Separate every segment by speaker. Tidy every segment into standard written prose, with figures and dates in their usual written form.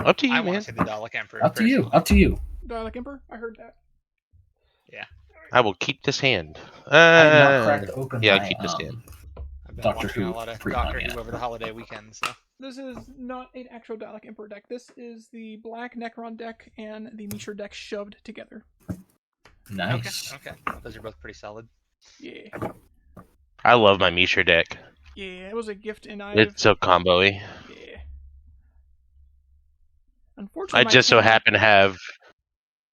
Speaker 1: Up to you,
Speaker 2: I want
Speaker 1: man.
Speaker 2: to see the Dalek Emperor.
Speaker 3: Up to you.
Speaker 2: personally.
Speaker 3: Up to you.
Speaker 4: Dalek Emperor? I heard that.
Speaker 2: Yeah.
Speaker 1: I will keep this hand.
Speaker 3: I had not cracked open
Speaker 1: yeah,
Speaker 3: my
Speaker 1: I'll keep this hand.
Speaker 2: I've been
Speaker 3: Doctor
Speaker 2: watching
Speaker 3: Who
Speaker 2: a lot of
Speaker 3: pre-con
Speaker 2: Doctor
Speaker 3: yet.
Speaker 2: Who over the holiday weekend, so.
Speaker 4: This is not an actual Dalek Emperor deck. This is the black Necron deck and the Mishra deck shoved together.
Speaker 3: Nice.
Speaker 2: Okay. Those are both pretty solid.
Speaker 4: Yeah.
Speaker 1: I love my Mishra deck.
Speaker 4: Yeah, it was a gift, and
Speaker 1: It's so combo-y.
Speaker 4: Yeah. Unfortunately,
Speaker 1: I
Speaker 4: my
Speaker 1: just so
Speaker 4: camera-
Speaker 1: happen to have...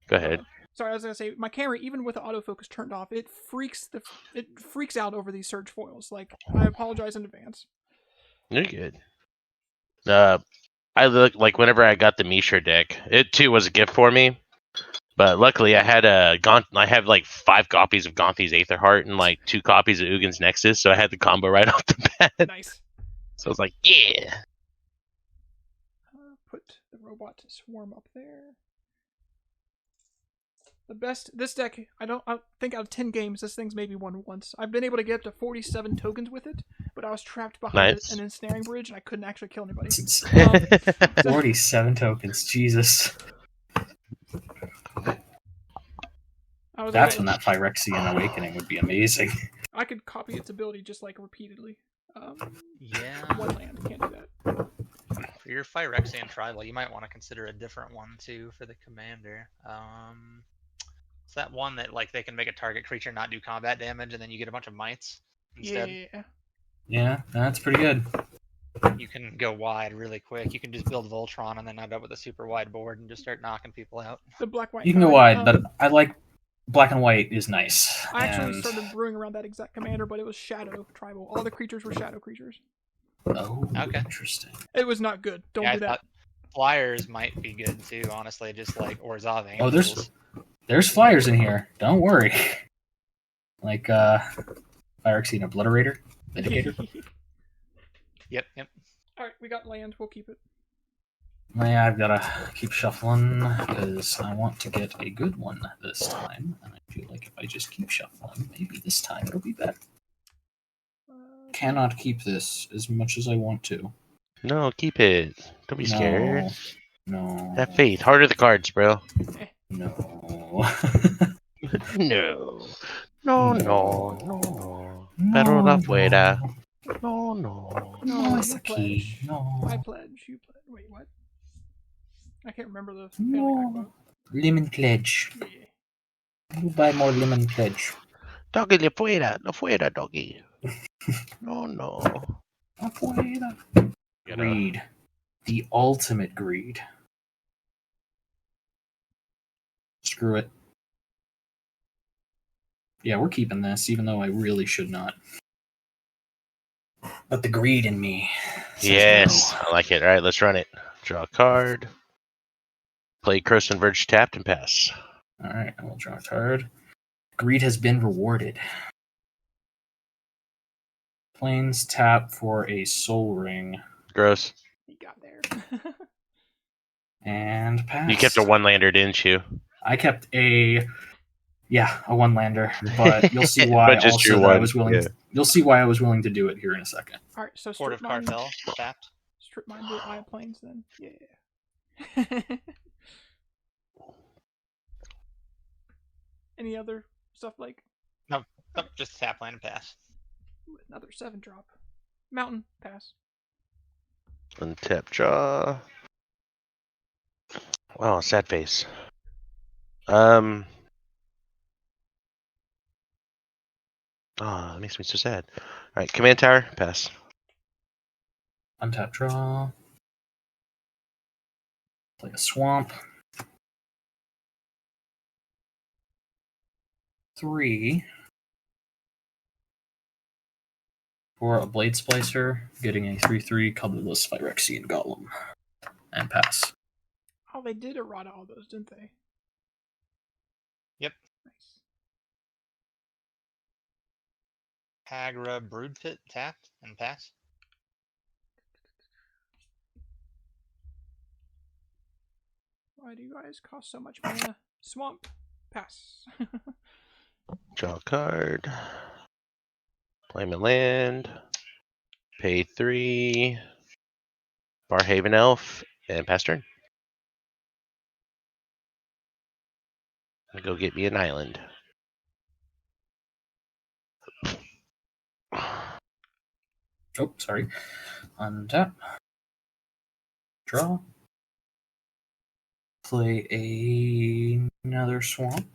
Speaker 1: Go ahead.
Speaker 4: Sorry, I was gonna say my camera, even with the autofocus turned off, it freaks out over these surge foils. Like, I apologize in advance.
Speaker 1: You're good. I look like whenever I got the Mishra deck, it too was a gift for me. But luckily, I had I have like 5 copies of Gaunthy's Aetherheart and like 2 copies of Ugin's Nexus, so I had the combo right off the bat.
Speaker 4: Nice.
Speaker 1: So I was like, yeah.
Speaker 4: Put the robot to swarm up there. This deck, I think out of 10 games, this thing's maybe won once. I've been able to get up to 47 tokens with it, but I was trapped behind an ensnaring bridge and I couldn't actually kill anybody.
Speaker 3: 47 tokens, Jesus. That's when that Phyrexian Awakening would be amazing.
Speaker 4: I could copy its ability just like repeatedly.
Speaker 2: Yeah.
Speaker 4: One land, can't do that.
Speaker 2: For your Phyrexian tribal, you might want to consider a different one too for the commander. It's that one that like they can make a target creature not do combat damage, and then you get a bunch of mites instead.
Speaker 4: Yeah.
Speaker 3: Yeah, that's pretty good.
Speaker 2: You can go wide really quick. You can just build Voltron and then end up with a super wide board and just start knocking people out.
Speaker 4: The black-white.
Speaker 3: You can go wide, but I like black and white is nice.
Speaker 4: I actually started brewing around that exact commander, but it was Shadow Tribal. All the creatures were Shadow creatures.
Speaker 3: Oh,
Speaker 2: okay.
Speaker 3: Interesting.
Speaker 4: It was not good. Don't do that.
Speaker 2: Flyers might be good too, honestly, just like Orzhov Angels.
Speaker 3: Oh, there's flyers in here. Don't worry. Like Phyrexian Obliterator, Vindicator.
Speaker 2: Yep.
Speaker 4: Alright, we got land. We'll keep it.
Speaker 3: Yeah, I've got to keep shuffling because I want to get a good one this time. And I feel like if I just keep shuffling, maybe this time it'll be better. Cannot keep this as much as I want to.
Speaker 1: No, keep it. Don't be scared.
Speaker 3: No.
Speaker 1: Have faith. Heart of the cards, bro.
Speaker 3: No.
Speaker 1: No. Pero la fuera. No.
Speaker 4: No,
Speaker 3: It's
Speaker 4: you
Speaker 3: a key.
Speaker 4: pledge.
Speaker 3: No.
Speaker 4: I pledge. You pledge. Wait, what? I can't remember the
Speaker 3: No. Lemon Pledge.
Speaker 4: Yeah.
Speaker 3: You buy more Lemon Pledge.
Speaker 1: Doggy le fuera. No fuera, doggy. No.
Speaker 3: Afuera. Greed. The ultimate greed. Screw it. Yeah, we're keeping this, even though I really should not. But the greed in me.
Speaker 1: Yes,
Speaker 3: No.
Speaker 1: I like it. All right, let's run it. Draw a card. Play Curse and Verge tapped and pass.
Speaker 3: Alright, I will draw a card. Greed has been rewarded. Plains tap for a soul ring.
Speaker 1: Gross.
Speaker 4: You got there.
Speaker 3: And pass.
Speaker 1: You kept a one-lander, didn't you?
Speaker 3: I kept a one-lander, but you'll see why
Speaker 1: But just
Speaker 3: also
Speaker 1: drew
Speaker 3: that I
Speaker 1: one,
Speaker 3: was willing
Speaker 1: yeah.
Speaker 3: to, you'll see why I was willing to do it here in a second.
Speaker 4: Alright, so
Speaker 2: Port of
Speaker 4: strip mine.
Speaker 2: Carfell, tapped.
Speaker 4: Strip mine to Eye of Plains then. Yeah. Any other stuff like
Speaker 2: Nope, just tap land and pass.
Speaker 4: another 7-drop? Mountain, pass.
Speaker 1: Untap draw. Wow, sad face. Oh, that makes me so sad. Alright, command tower, pass.
Speaker 3: Untap draw. Play a swamp. 3. For a Blade Splicer, getting a 3/3 colorless Phyrexian Golem. And pass.
Speaker 4: Oh, they did errata all those, didn't they?
Speaker 2: Yep.
Speaker 4: Nice.
Speaker 2: Hagra Broodpit, tapped and pass.
Speaker 4: Why do you guys cost so much mana? Swamp, pass.
Speaker 1: Draw a card. Play my land. Pay 3. Barhaven Elf, and pass turn. I go get me an island.
Speaker 3: Oh, sorry. Untap. Draw. Play another swamp.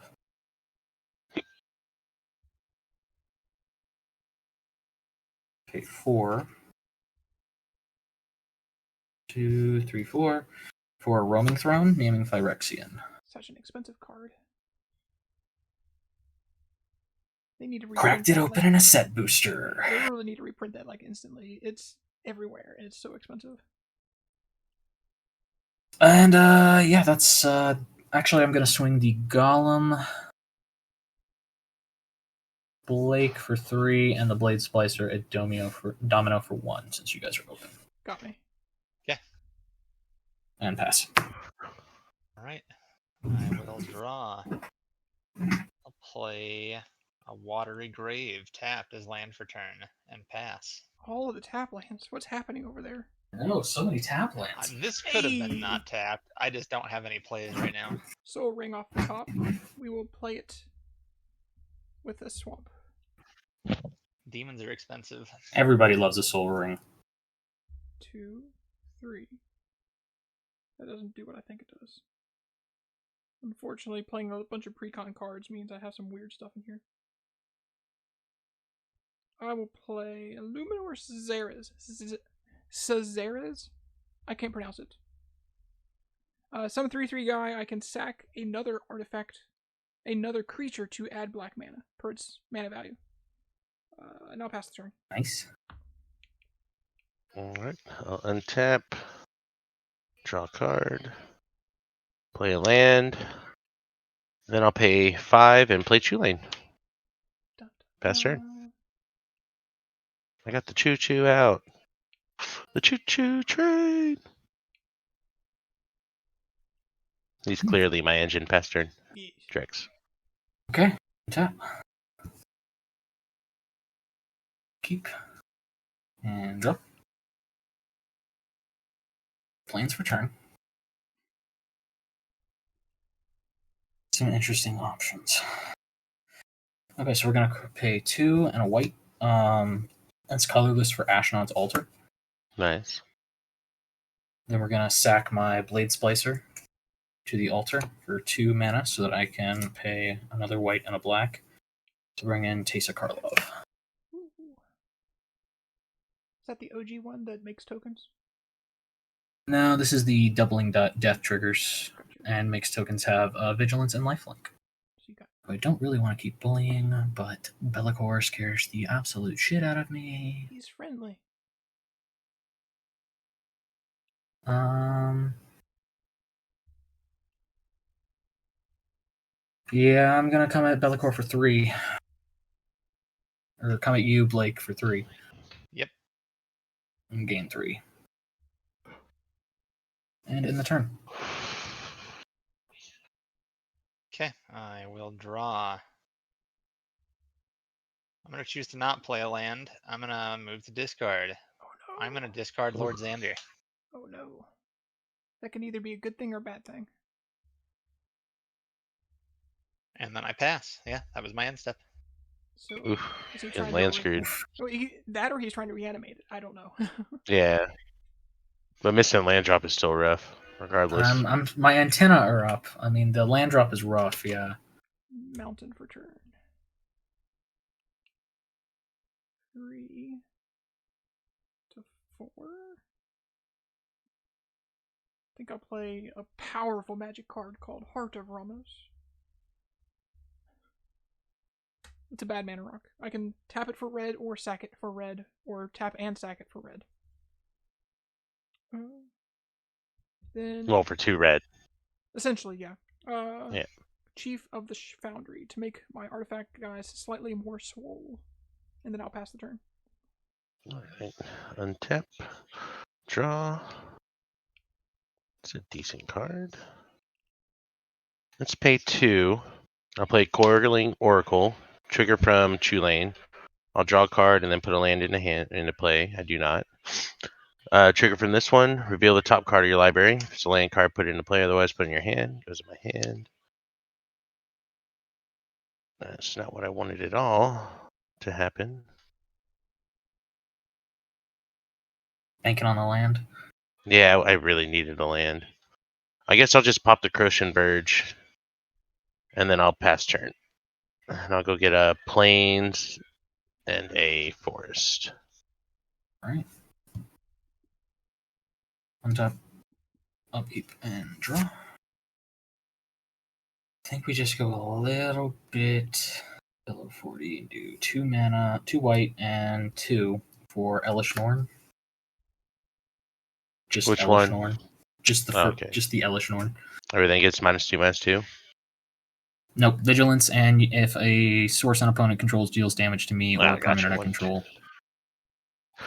Speaker 3: Pay 4. 2, 3, 4. For a Roaming Throne, naming Phyrexian.
Speaker 4: Such an expensive card. They need to
Speaker 3: Cracked it open in a set booster.
Speaker 4: They really need to reprint that like instantly. It's everywhere and it's so expensive.
Speaker 3: And yeah, that's actually I'm gonna swing the Golem, Blake for 3, and the Blade Splicer at Domino for 1, since you guys are open.
Speaker 4: Got me.
Speaker 2: Yeah.
Speaker 3: And pass.
Speaker 2: All right. I will draw. I'll play a Watery Grave tapped as land for turn and pass.
Speaker 4: All of the tap lands. What's happening over there?
Speaker 3: Oh, so many tap lands.
Speaker 2: This could have been not tapped. I just don't have any plays right now.
Speaker 4: Soul Ring off the top. We will play it with a swamp.
Speaker 2: Demons are expensive.
Speaker 3: Everybody loves a Soul Ring.
Speaker 4: 2, 3. That doesn't do what I think it does. Unfortunately, playing a bunch of precon cards means I have some weird stuff in here. I will play Illuminor Cazares? I can't pronounce it. Some 3/3 guy, I can sack another artifact, another creature to add black mana per its mana value. And I'll pass the turn.
Speaker 3: Nice.
Speaker 1: Alright, I'll untap, draw a card, play a land, then I'll pay 5 and play Chulane. Pass turn. I got the choo-choo out. The choo-choo train! He's clearly my engine. Pass turn. Tricks.
Speaker 3: Okay, tap. Keep. And draw. Plans for turn. Some interesting options. Okay, so we're gonna pay 2 and a white. That's colorless for Ashnod's Altar.
Speaker 1: Nice.
Speaker 3: Then we're gonna sack my Blade Splicer to the altar for 2 mana, so that I can pay another white and a black to bring in Teysa Karlov.
Speaker 4: Is that the OG one that makes tokens?
Speaker 3: No, this is the doubling death triggers and makes tokens have vigilance and lifelink. I don't really want to keep bullying, but Be'lakor scares the absolute shit out of me.
Speaker 4: He's friendly.
Speaker 3: Yeah, I'm gonna come at Be'lakor for 3. Or come at you, Blake, for 3.
Speaker 2: Yep.
Speaker 3: And gain 3. And in the turn.
Speaker 2: Okay, I will draw. I'm going to choose to not play a land. I'm going to move to discard.
Speaker 4: Oh no.
Speaker 2: I'm going to discard Lord Xander.
Speaker 4: Oh no. That can either be a good thing or a bad thing.
Speaker 2: And then I pass. Yeah, that was my end step.
Speaker 4: So,
Speaker 1: Oof.
Speaker 4: is he
Speaker 1: Getting
Speaker 4: trying
Speaker 1: land
Speaker 4: to
Speaker 1: screwed.
Speaker 4: that or he's trying to reanimate it? I don't know.
Speaker 1: Yeah. But missing land drop is still rough, regardless.
Speaker 3: My antenna are up. I mean, the land drop is rough, yeah.
Speaker 4: Mountain for turn. 3 to 4. I think I'll play a powerful magic card called Heart of Ramos. It's a bad mana rock. I can tap it for red or sack it for red, or tap and sack it for red. Then
Speaker 1: Well, for 2 red.
Speaker 4: essentially, yeah.
Speaker 1: Yeah.
Speaker 4: Chief of the Foundry to make my artifact guys slightly more swole, and then I'll pass the turn.
Speaker 1: Alright. Untap. Draw. It's a decent card. Let's pay 2. I'll play Coiling Oracle. Trigger from Chulane. I'll draw a card and then put a land into play. I do not. Trigger from this one. Reveal the top card of your library. If it's a land card, put it into play. Otherwise, put it in your hand. Goes in my hand. That's not what I wanted at all to happen.
Speaker 3: Banking on the land.
Speaker 1: Yeah, I really needed a land. I guess I'll just pop the Crochet Verge, and then I'll pass turn. And I'll go get a plains and a forest.
Speaker 3: Alright. Untap, upkeep, and draw. I think we just go a little bit below 40 and do 2 mana, 2 white, and 2 for Elish Norn. Just
Speaker 1: Which
Speaker 3: Elish
Speaker 1: one?
Speaker 3: Norn. Just the
Speaker 1: Okay.
Speaker 3: just the Elish Norn.
Speaker 1: Everything gets -2/-2.
Speaker 3: Nope, vigilance, and if a source an opponent controls deals damage to me or
Speaker 1: Ah, gotcha.
Speaker 3: permanent I control.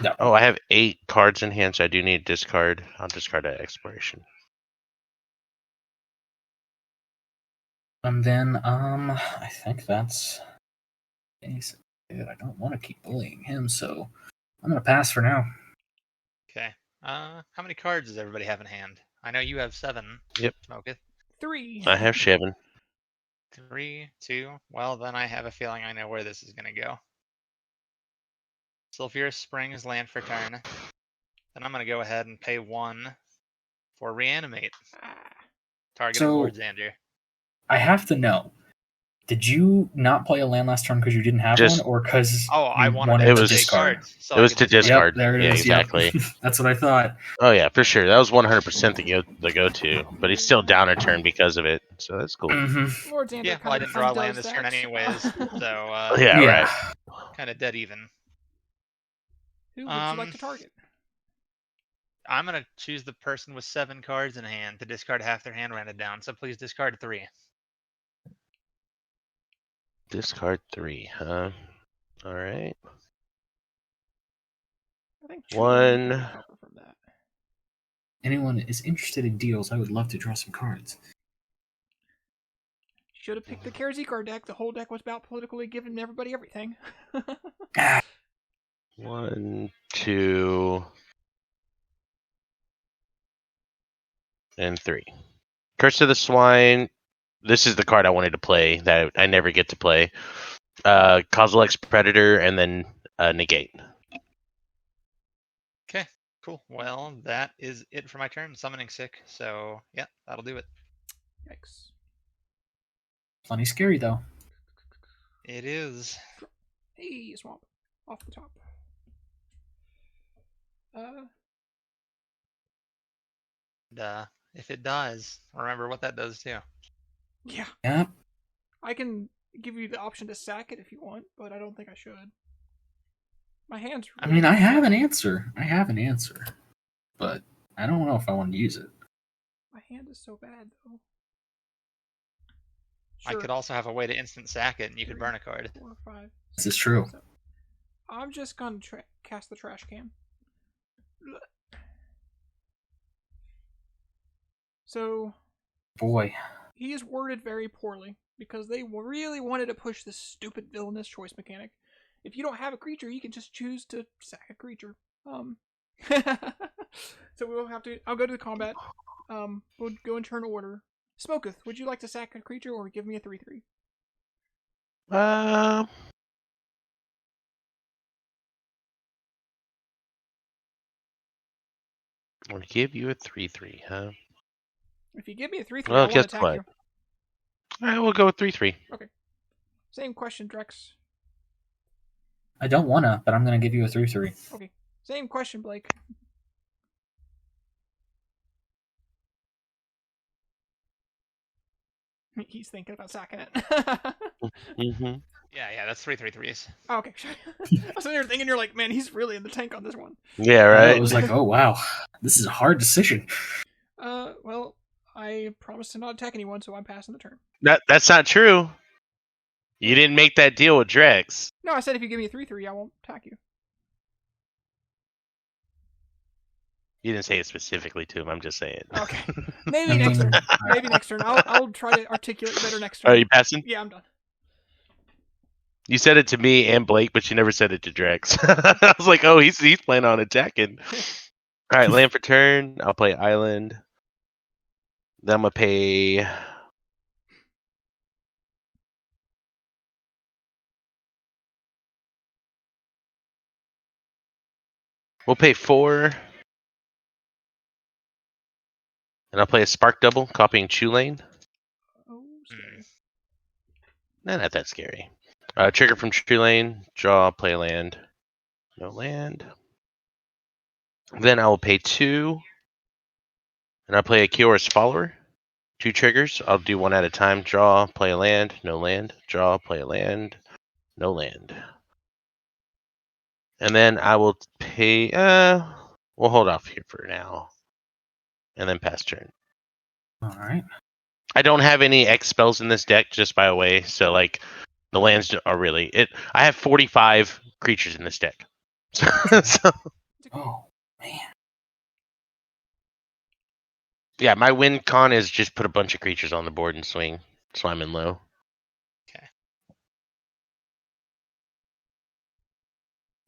Speaker 3: That
Speaker 1: Oh, I have 8 cards in hand, so I do need to discard. I'll discard an exploration.
Speaker 3: And then, I think that's basically it. I don't want to keep bullying him, so I'm gonna pass for now.
Speaker 2: Okay. How many cards does everybody have in hand? I know you have 7.
Speaker 1: Yep.
Speaker 2: Smoketh.
Speaker 4: 3.
Speaker 1: I have 7.
Speaker 2: 3, 2. Well, then I have a feeling I know where this is gonna go. Sulfurous Springs land for turn. Then I'm gonna go ahead and pay 1 for reanimate. Target
Speaker 3: So-
Speaker 2: Lord Xander.
Speaker 3: I have to know. Did you not play a land last turn because you didn't have
Speaker 1: Just-
Speaker 3: one, or because
Speaker 2: Oh, I wanted
Speaker 1: It
Speaker 2: to
Speaker 1: was-
Speaker 2: take
Speaker 3: discard?
Speaker 2: cards. So
Speaker 1: It
Speaker 2: I
Speaker 1: was
Speaker 2: could
Speaker 1: to discard.
Speaker 3: Yep, there it
Speaker 1: Yeah,
Speaker 3: is. Yep.
Speaker 1: exactly.
Speaker 3: That's what I thought.
Speaker 1: Oh yeah, for sure. That was 100% the go-to, but he's still down a turn because of it, so that's cool.
Speaker 3: Mm-hmm.
Speaker 4: Lord Xander
Speaker 2: Yeah, well, I
Speaker 4: kinda
Speaker 2: didn't draw a
Speaker 4: undoes
Speaker 2: land this turn
Speaker 4: that.
Speaker 2: anyways, so
Speaker 1: Yeah, right.
Speaker 2: kind of dead even.
Speaker 4: Who would you like to target?
Speaker 2: I'm gonna choose the person with 7 cards in hand to discard half their hand rounded down. So please discard 3.
Speaker 1: Discard 3, huh? All right.
Speaker 4: I think
Speaker 1: One.
Speaker 4: Chulane can recover from that.
Speaker 3: Anyone is interested in deals, I would love to draw some cards.
Speaker 4: Should have picked the Karazikar deck. The whole deck was about politically giving everybody everything.
Speaker 1: 1, 2, and 3. Curse of the Swine. This is the card I wanted to play that I never get to play. Kozilek's Predator, and then negate.
Speaker 2: Okay, cool. Well, that is it for my turn. Summoning sick. So yeah, that'll do it.
Speaker 4: Yikes.
Speaker 3: Plenty scary though.
Speaker 2: It is.
Speaker 4: Hey, swamp. Off the top.
Speaker 2: If it dies, remember what that does too.
Speaker 4: Yeah.
Speaker 3: Yep.
Speaker 4: I can give you the option to sack it if you want, but I don't think I should. My hand's
Speaker 3: I mean, I have an answer. But I don't know if I want to use it.
Speaker 4: My hand is so bad, though.
Speaker 2: I could also have a way to instant sack it, and you could burn a card.
Speaker 4: 4, 5.
Speaker 3: This is true.
Speaker 4: I'm just gonna cast the trash can. So,
Speaker 3: Boy.
Speaker 4: he is worded very poorly because they really wanted to push this stupid villainous choice mechanic. If you don't have a creature, you can just choose to sack a creature. So we'll have to. I'll go to the combat. We'll go in turn order. Smoketh, would you like to sack a creature or give me a 3/3?
Speaker 1: I'll give you a 3/3, huh?
Speaker 4: If you give me a 3/3,
Speaker 1: Well,
Speaker 4: I want to
Speaker 1: guess
Speaker 4: attack
Speaker 1: what?
Speaker 4: you.
Speaker 1: All right, we'll go with 3/3.
Speaker 4: Same question, Drex.
Speaker 3: I don't wanna, but I'm gonna give you a 3/3.
Speaker 4: Okay. Same question, Blake. He's thinking about sacking it.
Speaker 1: Mm-hmm.
Speaker 2: Yeah, that's 3/3s.
Speaker 4: Oh, okay. I was sitting here thinking, you're like, man, he's really in the tank on this one.
Speaker 1: Yeah,
Speaker 3: I
Speaker 1: right.
Speaker 3: was like, oh wow, this is a hard decision.
Speaker 4: Well, I promised to not attack anyone, so I'm passing the turn.
Speaker 1: That's not true. You didn't make that deal with Drex.
Speaker 4: No, I said if you give me a 3/3, I won't attack you.
Speaker 1: You didn't say it specifically to him. I'm just saying.
Speaker 4: Okay. Maybe next turn. Maybe next turn. I'll try to articulate better next turn.
Speaker 1: Are you passing?
Speaker 4: Yeah, I'm done.
Speaker 1: You said it to me and Blake, but you never said it to Drex. I was like, oh, he's planning on attacking. All right, land for turn. I'll play island. Then I'm gonna pay We'll pay 4. And I'll play a Spark Double, copying Chulane.
Speaker 4: Oh, scary.
Speaker 1: Nah, not that scary. Trigger from Chulane, draw, play a land. No land. Then I will pay 2. And I'll play a Kior's Follower. 2 triggers. I'll do one at a time. Draw, play a land, no land. Draw, play a land, no land. And then I will pay... we'll hold off here for now. And then pass turn.
Speaker 3: Alright.
Speaker 1: I don't have any X spells in this deck, just by the way. So, like, the lands are really... I have 45 creatures in this deck. So,
Speaker 3: Oh, man.
Speaker 1: yeah, my win con is just put a bunch of creatures on the board and swing. So I'm in low.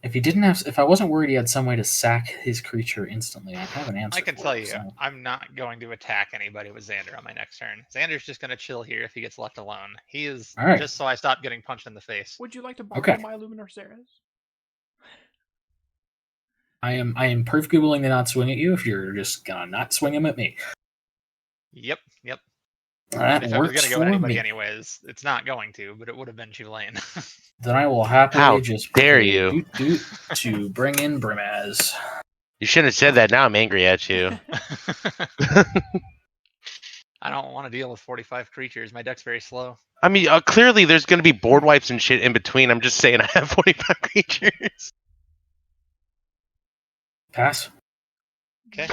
Speaker 3: If I wasn't worried he had some way to sack his creature instantly, I'd have an answer.
Speaker 2: I can
Speaker 3: for
Speaker 2: tell
Speaker 3: it,
Speaker 2: you,
Speaker 3: so.
Speaker 2: I'm not going to attack anybody with Xander on my next turn. Xander's just going to chill here if he gets left alone. He is
Speaker 3: Alright.
Speaker 2: just so I stop getting punched in the face.
Speaker 4: Would you like to borrow
Speaker 3: Okay.
Speaker 4: my Luminor Ceres?
Speaker 3: I am perfectly willing to not swing at you if you're just gonna not swing him at me.
Speaker 2: Yep.
Speaker 3: That
Speaker 2: If I was
Speaker 3: works
Speaker 2: going to go
Speaker 3: for
Speaker 2: at anybody
Speaker 3: me.
Speaker 2: anyways, it's not going to, but it would have been Chulane.
Speaker 3: Then I will happily
Speaker 1: How
Speaker 3: just
Speaker 1: dare
Speaker 3: play
Speaker 1: you.
Speaker 3: Doot to bring in Brimaz.
Speaker 1: You shouldn't have said that. Now I'm angry at you.
Speaker 2: I don't want to deal with 45 creatures. My deck's very slow.
Speaker 1: I mean, clearly there's going to be board wipes and shit in between. I'm just saying I have 45 creatures.
Speaker 3: Pass.
Speaker 2: Okay.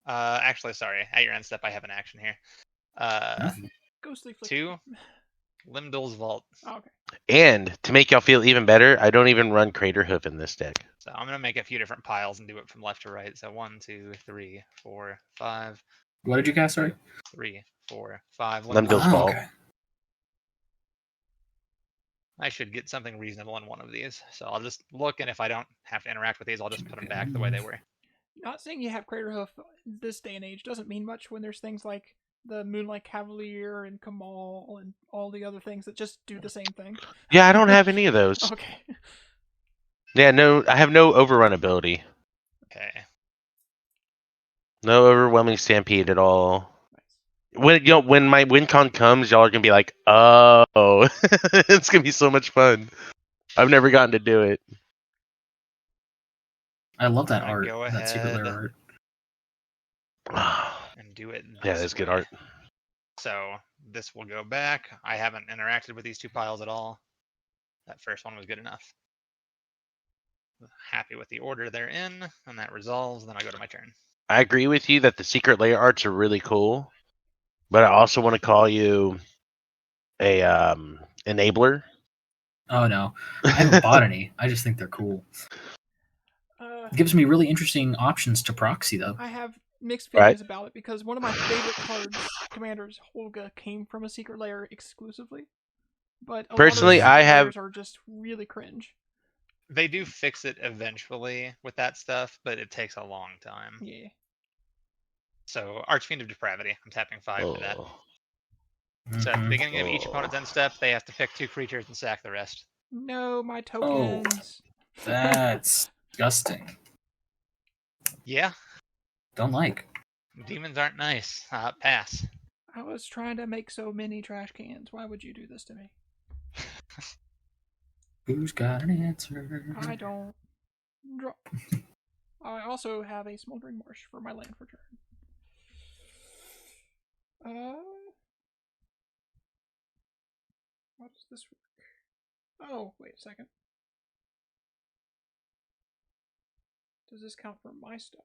Speaker 2: Actually, sorry. At your end step, I have an action here.
Speaker 4: Ghostly Flick.
Speaker 2: 2. Limdol's Vault.
Speaker 4: Oh, okay.
Speaker 1: And to make y'all feel even better, I don't even run Crater Hoof in this deck.
Speaker 2: So I'm going to make a few different piles and do it from left to right. So 1, 2, 3, 4, 5.
Speaker 3: What did you cast, sorry?
Speaker 2: 3, 4, 5.
Speaker 1: Limdol's Vault.
Speaker 3: Okay.
Speaker 2: I should get something reasonable in one of these. So I'll just look, and if I don't have to interact with these, I'll just put them back the way they were.
Speaker 4: Not saying you have Crater Hoof this day and age doesn't mean much when there's things like the Moonlight Cavalier and Kamal and all the other things that just do the same thing.
Speaker 1: Yeah, I don't have any of those.
Speaker 4: Okay.
Speaker 1: Yeah, no, I have no overrun ability.
Speaker 2: Okay.
Speaker 1: No overwhelming stampede at all. When my win con comes, y'all are gonna be like, oh, it's gonna be so much fun. I've never gotten to do it.
Speaker 3: I love that
Speaker 2: I'm gonna
Speaker 3: art.
Speaker 2: go
Speaker 3: That secret
Speaker 2: ahead.
Speaker 3: lair art.
Speaker 2: And do it.
Speaker 1: Yeah,
Speaker 2: this
Speaker 1: that's good
Speaker 2: way.
Speaker 1: art.
Speaker 2: So this will go back. I haven't interacted with these 2 piles at all. That first one was good enough. Happy with the order they're in, and that resolves. Then I go to my turn.
Speaker 1: I agree with you that the secret layer arts are really cool, but I also want to call you a enabler.
Speaker 3: Oh no, I haven't bought any. I just think they're cool. It gives me really interesting options to proxy, though.
Speaker 4: I have mixed feelings about it because one of my favorite cards, Commander's Holga, came from a secret layer exclusively. But
Speaker 1: Personally,
Speaker 4: a lot of
Speaker 1: I have-
Speaker 4: layers are just really cringe.
Speaker 2: They do fix it eventually with that stuff, but it takes a long time.
Speaker 4: Yeah.
Speaker 2: So Archfiend of Depravity. I'm tapping 5 for that.
Speaker 1: Oh.
Speaker 2: So at the
Speaker 3: Mhm.
Speaker 2: beginning of each opponent's end step, they have to pick 2 creatures and sack the rest.
Speaker 4: No, my tokens.
Speaker 3: That's disgusting.
Speaker 2: Yeah,
Speaker 3: Don't like.
Speaker 2: demons aren't nice. Pass.
Speaker 4: I was trying to make so many trash cans. Why would you do this to me?
Speaker 3: Who's got an answer?
Speaker 4: I don't. Drop. I also have a Smoldering Marsh for my land for turn. How does this work? Oh, wait a second. Does this count for my stuff?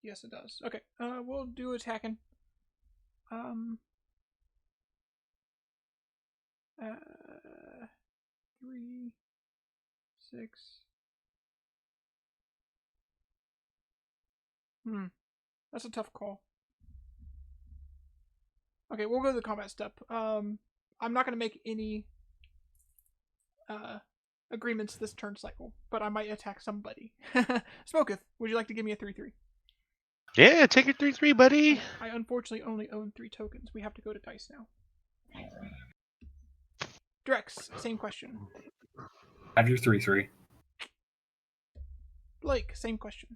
Speaker 4: Yes, it does. Okay, we'll do attacking. 3, 6. That's a tough call. Okay, we'll go to the combat step. I'm not gonna make any agreements this turn cycle, but I might attack somebody. Smoketh, would you like to give me a 3/3?
Speaker 1: Yeah, take your 3/3, buddy.
Speaker 4: I unfortunately only own 3 tokens. We have to go to dice now. Drex, same question.
Speaker 3: Have your 3/3.
Speaker 4: Blake, same question.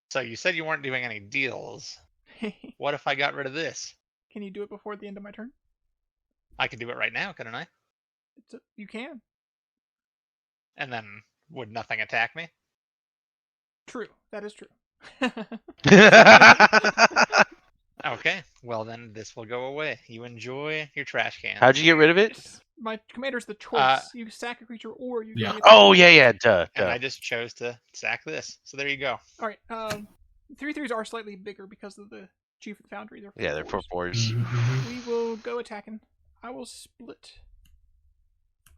Speaker 2: So you said you weren't doing any deals. What if I got rid of this?
Speaker 4: Can you do it before the end of my turn?
Speaker 2: I could do it right now, couldn't I?
Speaker 4: You can.
Speaker 2: And then would nothing attack me?
Speaker 4: True. That is true.
Speaker 2: Okay, well then this will go away. You enjoy your trash can.
Speaker 1: How'd you get rid of it?
Speaker 4: Yes. My commander's the choice. You sack a creature or you
Speaker 3: Yeah.
Speaker 4: get
Speaker 1: Oh, yeah, duh.
Speaker 2: And I just chose to sack this. So there you go.
Speaker 4: All right. 3/3s are slightly bigger because of the Chief of the Foundry.
Speaker 1: Yeah, they're 4/4s.
Speaker 3: Mm-hmm.
Speaker 4: We will go attacking. I will split.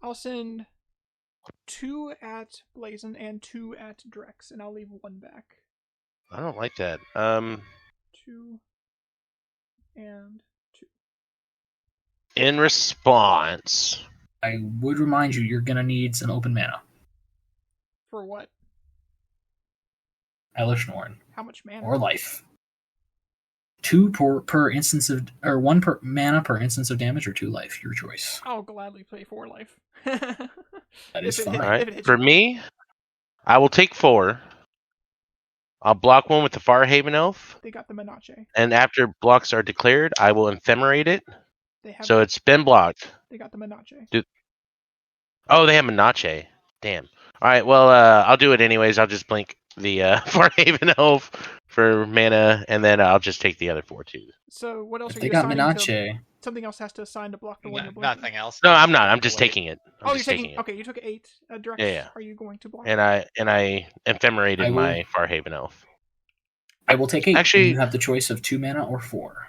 Speaker 4: I'll send 2 at Blazon and 2 at Drex, and I'll leave 1 back.
Speaker 1: I don't like that.
Speaker 4: 2 and 2.
Speaker 1: In response,
Speaker 3: I would remind you, you're gonna need some open mana.
Speaker 4: For what?
Speaker 3: Elish Norn.
Speaker 4: How much mana?
Speaker 3: Or life. 2 per instance of, or 1 per mana per instance of damage, or 2 life. Your choice.
Speaker 4: I'll gladly play 4 life.
Speaker 3: That is fine.
Speaker 1: all right. For me, I will take 4. I'll block 1 with the Farhaven Elf,
Speaker 4: They got the Menache.
Speaker 1: and after blocks are declared, I will ephemerate it.
Speaker 4: They have.
Speaker 1: So it's been blocked.
Speaker 4: They got the Menache.
Speaker 1: Oh, they have Menache. Damn. All right, well, I'll do it anyways. I'll just blink the Farhaven Elf for mana, and then I'll just take the other 4 too.
Speaker 4: So what else
Speaker 3: If
Speaker 4: are
Speaker 3: they
Speaker 4: you
Speaker 3: got
Speaker 4: assigning
Speaker 3: Menache,
Speaker 4: to? Something else has to assign to block the one you're blinking.
Speaker 2: Nothing else.
Speaker 1: No, I'm not. I'm just
Speaker 2: Wait.
Speaker 1: taking it.
Speaker 4: Oh, you're
Speaker 1: taking
Speaker 4: taking.
Speaker 1: it.
Speaker 4: Okay, you took 8. Drex,
Speaker 1: Yeah.
Speaker 4: are you going to block?
Speaker 1: And I ephemerated
Speaker 3: I will-
Speaker 1: my Farhaven Elf.
Speaker 3: I will take 8.
Speaker 1: Actually-
Speaker 3: you have the choice of 2 mana or 4.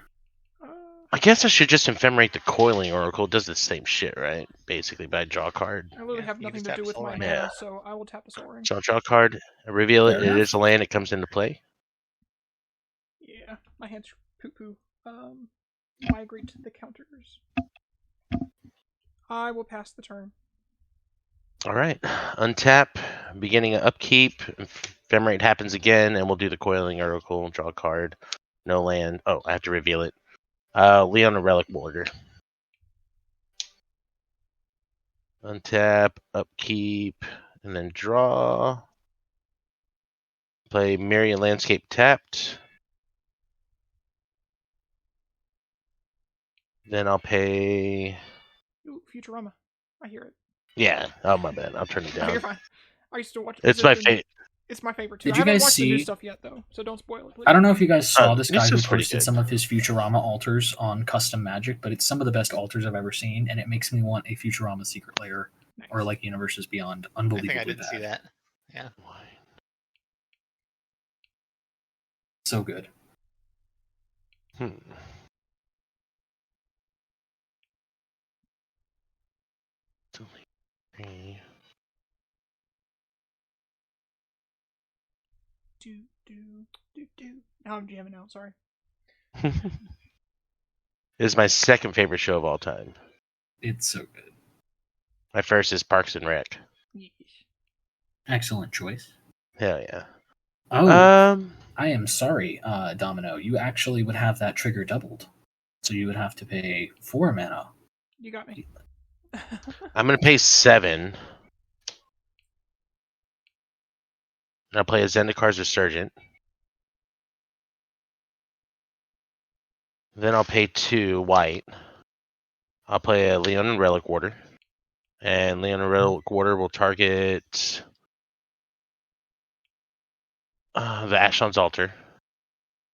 Speaker 1: I guess I should just ephemerate the Coiling Oracle. It does the same shit, right? Basically, but I draw a card.
Speaker 4: I literally
Speaker 2: Yeah,
Speaker 4: have
Speaker 2: you
Speaker 4: nothing
Speaker 2: just
Speaker 4: to
Speaker 2: have
Speaker 4: do with
Speaker 2: Soul
Speaker 4: my
Speaker 2: Ring.
Speaker 4: mana,
Speaker 1: Yeah.
Speaker 4: so I will tap the Soul Ring.
Speaker 1: So I'll draw a card, I reveal it.
Speaker 3: Fair
Speaker 1: It
Speaker 3: enough.
Speaker 1: is a land. It comes into play.
Speaker 4: Yeah, my hand's poo-poo. Migrate the counters. I will pass the turn.
Speaker 1: All right. Untap. Beginning of upkeep. Ephemerate happens again, and we'll do the Coiling Oracle. Draw a card. No land. Oh, I have to reveal it. Leon a Relic Border. Untap, upkeep, and then draw. Play Myriad Landscape tapped. Then I'll pay.
Speaker 4: Ooh, Futurama. I hear it.
Speaker 1: Yeah. Oh, my bad. I'll turn it
Speaker 4: Oh, you're
Speaker 1: down.
Speaker 4: fine. I used to watch.
Speaker 1: It's my favorite.
Speaker 4: It's my favorite too.
Speaker 3: Did
Speaker 4: I
Speaker 3: you
Speaker 4: haven't
Speaker 3: guys
Speaker 4: watched the new
Speaker 3: see-
Speaker 4: stuff yet though, so don't spoil it. Please.
Speaker 3: I don't know if you guys saw this guy
Speaker 1: this
Speaker 3: who
Speaker 1: is pretty
Speaker 3: posted
Speaker 1: good.
Speaker 3: some of his Futurama altars on Custom Magic, but it's some of the best altars I've ever seen, and it makes me want a Futurama Secret Lair
Speaker 4: Nice.
Speaker 3: or like Universes Beyond.
Speaker 2: I
Speaker 3: Unbelievably
Speaker 2: think I did
Speaker 3: bad.
Speaker 2: see that.
Speaker 3: So good.
Speaker 4: Do. Now I'm jamming out. Sorry.
Speaker 1: It is my second favorite show of all time.
Speaker 3: It's so good.
Speaker 1: My first is Parks and Rec.
Speaker 4: Yeesh.
Speaker 3: Excellent choice.
Speaker 1: Hell yeah.
Speaker 3: Oh, I am sorry, Domino. You actually would have that trigger doubled. So you would have to pay 4 mana.
Speaker 4: You got me.
Speaker 1: I'm gonna pay 7. And I'll play a Zendikar Resurgent. Then I'll pay 2 white. I'll play a Leon and Relic Warder. And Leon and Relic Warder will target the Ashlon's Altar.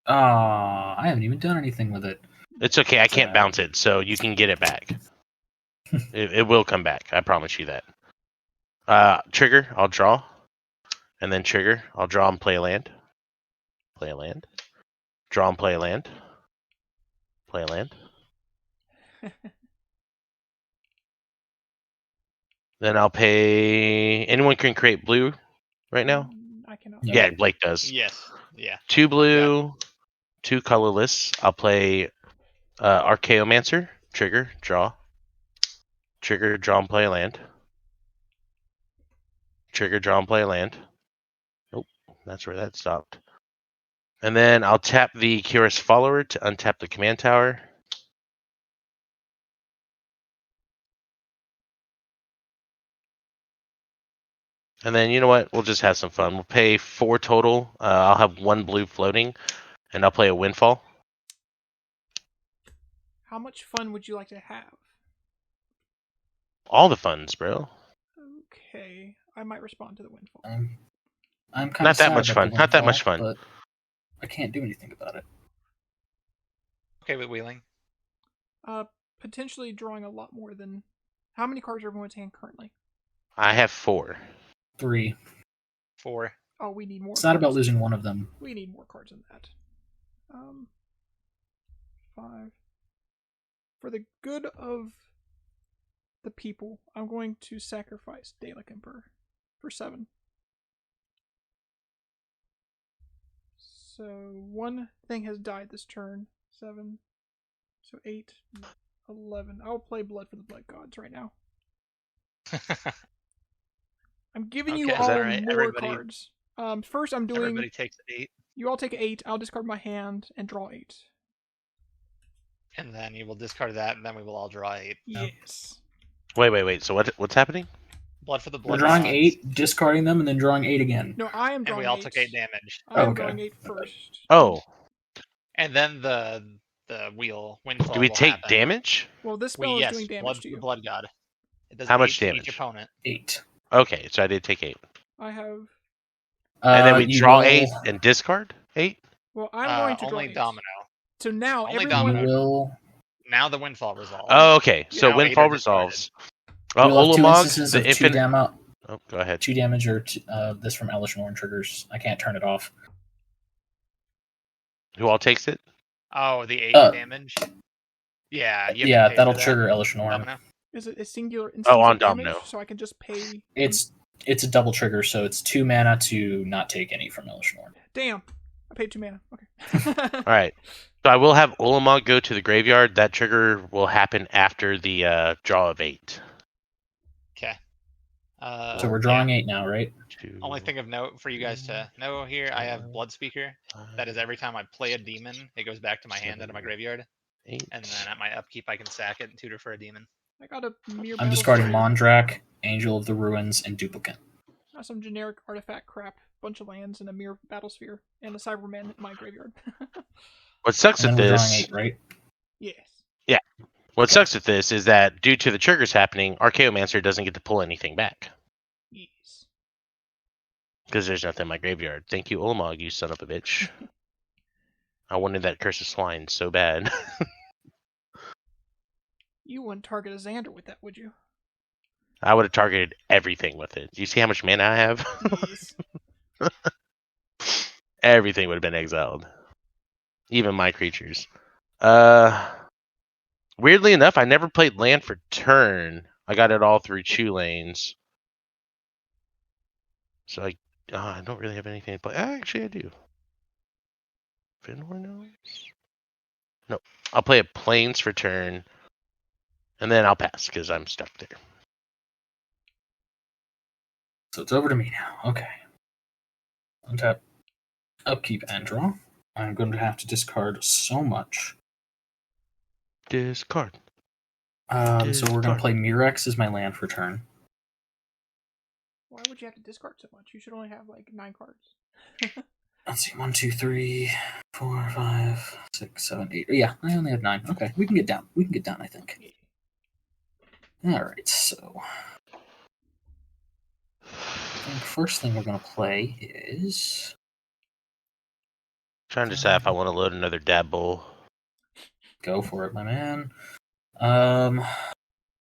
Speaker 3: I haven't even done anything with it.
Speaker 1: It's okay, I can't
Speaker 3: Sad.
Speaker 1: bounce it, so you can get it back. It will come back, I promise you that. Trigger, I'll draw. And then trigger, I'll draw and play a land. Play a land. Draw and play a land. Play a land. Then I'll pay. Anyone can create blue right now?
Speaker 4: I cannot.
Speaker 3: Yeah.
Speaker 1: Yeah, Blake does.
Speaker 2: Yes. Yeah.
Speaker 1: 2 blue, 2 colorless. I'll play Archaeomancer. Trigger, draw. Trigger, draw and play a land. Trigger, draw and play a land. Nope, that's where that stopped. And then I'll tap the Curious Follower to untap the command tower. And then you know what? We'll just have some fun. We'll pay 4 total. I'll have 1 blue floating, and I'll play a windfall.
Speaker 4: How much fun would you like to have?
Speaker 1: All the funds, bro.
Speaker 4: Okay, I might respond to the windfall.
Speaker 3: I'm kind
Speaker 1: Not
Speaker 3: of
Speaker 1: that
Speaker 3: sad
Speaker 1: much
Speaker 3: about
Speaker 1: fun.
Speaker 3: the
Speaker 1: Not that much
Speaker 3: windfall,
Speaker 1: fun.
Speaker 3: But I can't do anything about it.
Speaker 2: Okay with wheeling.
Speaker 4: Potentially drawing a lot more than. How many cards are everyone's hand currently?
Speaker 1: I have 4.
Speaker 3: 3.
Speaker 2: 4.
Speaker 4: Oh, we need more.
Speaker 3: It's not
Speaker 4: cards.
Speaker 3: about losing one of them.
Speaker 4: We need more cards than that. 5. For the good of the people, I'm going to sacrifice Dalek Emperor for 7. So 1 thing has died this turn. 7. So 8, 11. I'll play Blood for the Blood Gods right now. I'm giving you
Speaker 2: Okay,
Speaker 4: all
Speaker 2: alright,
Speaker 4: more
Speaker 2: everybody-
Speaker 4: cards. First, I'm doing.
Speaker 2: Everybody takes 8,
Speaker 4: You all take 8. I'll discard my hand and draw 8.
Speaker 2: and then you will discard that, and then we will all draw 8.
Speaker 4: Yes.
Speaker 1: Wait. So what's happening?
Speaker 2: Blood for the
Speaker 3: We're
Speaker 2: blood.
Speaker 3: drawing
Speaker 2: gods.
Speaker 3: 8, discarding them, and then drawing 8 again.
Speaker 4: No, I am
Speaker 2: And
Speaker 4: drawing
Speaker 2: we all
Speaker 4: 8.
Speaker 2: took 8 damage.
Speaker 4: I am
Speaker 3: Okay.
Speaker 4: drawing 8 first.
Speaker 1: Oh,
Speaker 2: And then the windfall.
Speaker 1: do we
Speaker 2: will
Speaker 1: take
Speaker 2: happen.
Speaker 1: damage?
Speaker 4: Well, this spell is
Speaker 2: Yes,
Speaker 4: doing damage
Speaker 2: blood
Speaker 4: to
Speaker 2: for
Speaker 4: you.
Speaker 2: the blood god. It does
Speaker 1: How much
Speaker 2: 8 to
Speaker 1: damage?
Speaker 2: each opponent.
Speaker 3: 8.
Speaker 1: Okay, so I did take 8.
Speaker 4: I have.
Speaker 1: And then we
Speaker 3: you
Speaker 1: draw
Speaker 3: will-
Speaker 1: 8 and discard 8?
Speaker 4: Well, I'm going to draw
Speaker 2: only
Speaker 4: 8.
Speaker 2: domino.
Speaker 4: So now
Speaker 2: Only
Speaker 4: everyone.
Speaker 3: You
Speaker 2: domino.
Speaker 3: will.
Speaker 2: Now the windfall resolves.
Speaker 1: Oh, okay. So
Speaker 2: Now 8
Speaker 1: windfall
Speaker 2: are discarded.
Speaker 1: resolves.
Speaker 3: You'll have 2
Speaker 1: Olamog,
Speaker 3: instances
Speaker 1: the
Speaker 3: of 2
Speaker 1: infant.
Speaker 3: damage.
Speaker 1: Oh, go ahead.
Speaker 3: 2 damage or this from Elish Norn triggers. I can't turn it off.
Speaker 1: Who all takes it?
Speaker 2: Oh, the 8 damage. Yeah. You have to
Speaker 3: Yeah,
Speaker 2: pay
Speaker 3: that'll
Speaker 2: for that.
Speaker 3: trigger Elish Norn.
Speaker 2: Domino.
Speaker 4: Is it a singular instance
Speaker 1: Oh, on
Speaker 4: of damage?
Speaker 1: domino.
Speaker 4: So I can just pay.
Speaker 3: It's a double trigger, so it's 2 mana to not take any from Elish Norn.
Speaker 4: Damn. I paid 2 mana. Okay.
Speaker 1: All right. So I will have Olamog go to the graveyard. That trigger will happen after the draw of 8.
Speaker 2: Okay.
Speaker 3: So we're drawing 8 now, right?
Speaker 1: 2,
Speaker 2: Only thing of note for you guys to know here, I have Blood Speaker. That is every time I play a demon, it goes back to my hand out of my graveyard.
Speaker 1: 8.
Speaker 2: And then at my upkeep, I can sack it and tutor for a demon.
Speaker 4: I got a mere.
Speaker 3: I'm
Speaker 4: battle
Speaker 3: discarding
Speaker 4: sphere.
Speaker 3: Mondrak, Angel of the Ruins, and Duplicate.
Speaker 4: Got some generic artifact crap, bunch of lands, and a mere battle sphere, and a Cyberman in my graveyard.
Speaker 1: What sucks
Speaker 3: And
Speaker 1: with
Speaker 3: then we're
Speaker 1: this?
Speaker 3: drawing 8, right?
Speaker 4: Yes.
Speaker 1: What sucks with this is that due to the triggers happening, Archaeomancer doesn't get to pull anything back
Speaker 4: Yes.
Speaker 1: because there's nothing in my graveyard. Thank you, Olamog, you son of a bitch. I wanted that Curse of Swine so bad.
Speaker 4: You wouldn't target a Xander with that, would you?
Speaker 1: I would have targeted everything with it. Do you see how much mana I have?
Speaker 4: Yes.
Speaker 1: Everything would have been exiled. Even my creatures. Weirdly enough, I never played land for turn. I got it all through Chulanes. So I don't really have anything to play. Actually, I do. Finor knows? No. I'll play a Plains for turn. And then I'll pass because I'm stuck there.
Speaker 3: So it's over to me now. Okay. Untap. Upkeep and draw. I'm going to have to discard so much.
Speaker 1: Discard.
Speaker 3: So we're going
Speaker 1: Discard.
Speaker 3: to play Mirex as my land for turn.
Speaker 4: Why would you have to discard so much? You should only have like 9 cards.
Speaker 3: Let's see. 1, 2, 3, 4, 5, 6, 7, 8. Yeah, I only have 9. Okay, we can get down. I think. Alright, so. I think first thing we're going to play is.
Speaker 1: Trying to decide if I want to load another Dab Bowl.
Speaker 3: Go for it, my man.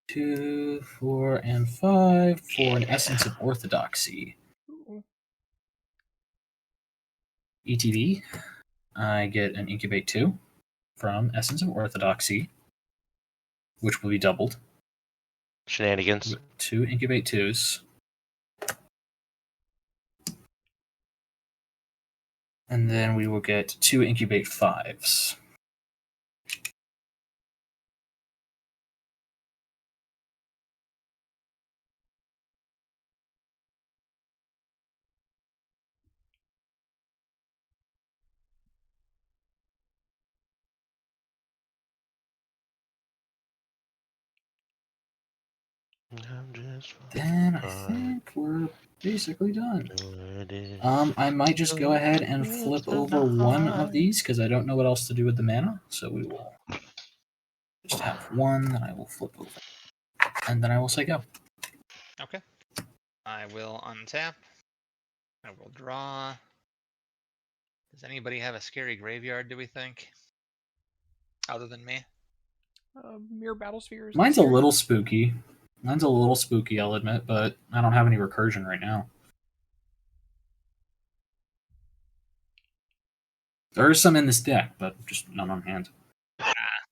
Speaker 3: 2, 4, and 5 for an Essence of Orthodoxy.
Speaker 4: Ooh.
Speaker 3: ETB. I get an Incubate 2 from Essence of Orthodoxy, which will be doubled.
Speaker 1: Shenanigans.
Speaker 3: 2 Incubate 2s. And then we will get 2 Incubate 5s. Then I think we're basically done. I might just go ahead and flip over one of these because I don't know what else to do with the mana. So we will just have one that I will flip over. And then I will say go.
Speaker 2: Okay. I will untap. I will draw. Does anybody have a scary graveyard, do we think? Other than me?
Speaker 4: Mere battle spheres.
Speaker 3: Mine's a little spooky. I'll admit, but I don't have any recursion right now. There is some in this deck, but just none on hand.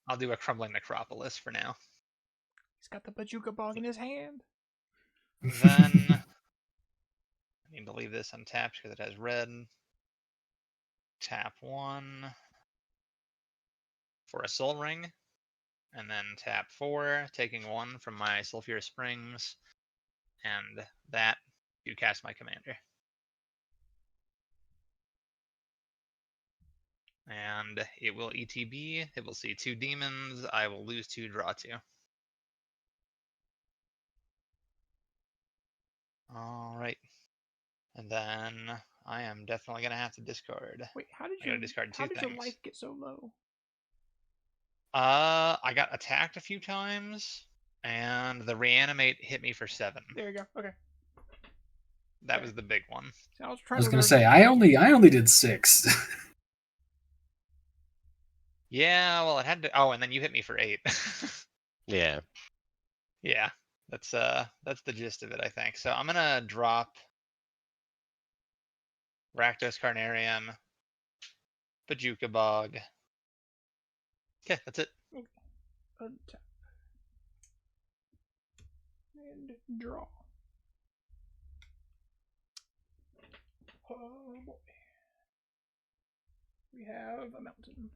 Speaker 2: I'll do a Crumbling Necropolis for now.
Speaker 4: He's got the Bajuka Bog in his hand.
Speaker 2: Then I need to leave this untapped because it has red. Tap 1 for a Soul Ring. And then tap 4, taking 1 from my Sulphurous Springs. And that to cast my commander. And it will ETB. It will see 2 demons. I will lose 2, draw 2. Alright. And then I am definitely going to have to discard.
Speaker 4: Wait, how did
Speaker 2: I gotta discard 2
Speaker 4: how did your
Speaker 2: things.
Speaker 4: life get so low?
Speaker 2: I got attacked a few times, and the reanimate hit me for 7.
Speaker 4: There you go. Okay.
Speaker 2: That was the big one.
Speaker 4: So I was
Speaker 3: I
Speaker 4: trying
Speaker 3: was
Speaker 4: to
Speaker 3: gonna
Speaker 4: remember-
Speaker 3: say I only did 6.
Speaker 2: Yeah, well, it had to. Oh, and then you hit me for 8.
Speaker 1: Yeah.
Speaker 2: Yeah, that's the gist of it, I think. So I'm gonna drop Rakdos Carnarium, Bajuka Bog. Okay, that's it.
Speaker 4: Untap. And draw. Oh boy. We have a mountain.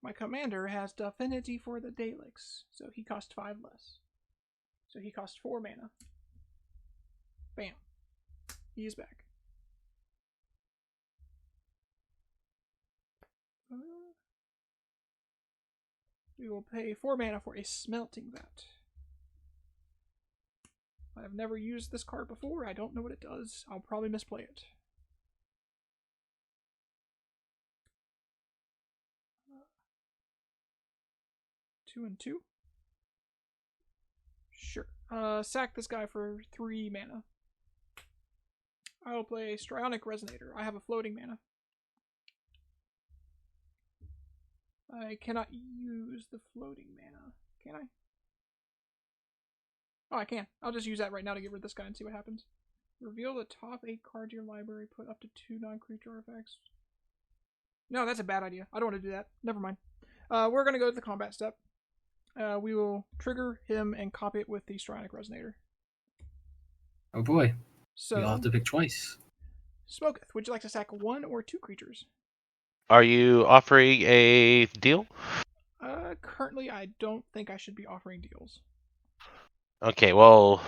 Speaker 4: My commander has affinity for the Daleks, so he costs 5 less. So he costs 4 mana. Bam. He is back. We will pay 4 mana for a Smelting Vat. I have never used this card before. I don't know what it does. I'll probably misplay it. Two and 2. Sure. Sack this guy for 3 mana. I will play Strionic Resonator. I have a floating mana. I cannot use the floating mana. Can I? Oh, I can. I'll just use that right now to get rid of this guy and see what happens. Reveal the top 8 cards of your library. Put up to 2 non-creature artifacts. No, that's a bad idea. I don't want to do that. Never mind. We're going to go to the combat step. We will trigger him and copy it with the Strionic Resonator.
Speaker 3: Oh boy.
Speaker 4: So,
Speaker 3: You'll have to pick twice.
Speaker 4: Smoketh, would you like to sack 1 or 2 creatures?
Speaker 1: Are you offering a deal?
Speaker 4: Currently, I don't think I should be offering deals.
Speaker 1: Okay, well,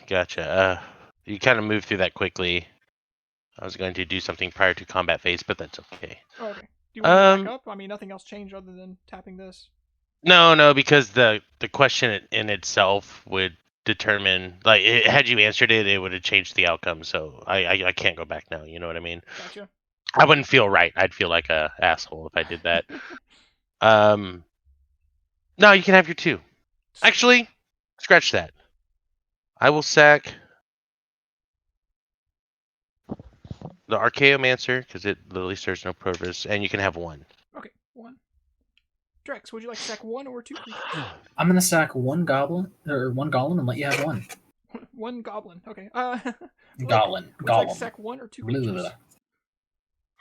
Speaker 1: gotcha. You kind of moved through that quickly. I was going to do something prior to combat phase, but that's okay.
Speaker 4: Oh, okay. Do you want to back up? I mean, nothing else changed other than tapping this.
Speaker 1: No, because the question in itself would determine, like, had you answered it, it would have changed the outcome. So I can't go back now. You know what I mean?
Speaker 4: Gotcha.
Speaker 1: I wouldn't feel right. I'd feel like a asshole if I did that. No, you can have your 2. Actually, scratch that. I will sack the Archaeomancer because it literally serves no purpose, and you can have 1.
Speaker 4: Okay, 1. Drex, would you like to sack 1 or 2 creatures?
Speaker 3: I'm gonna sack 1 goblin or 1 golem and let you have 1.
Speaker 4: 1 goblin. Okay.
Speaker 3: Goblin.
Speaker 4: Would you like to
Speaker 3: Golem.
Speaker 4: sack 1 or 2
Speaker 3: Blah, blah,
Speaker 4: creatures?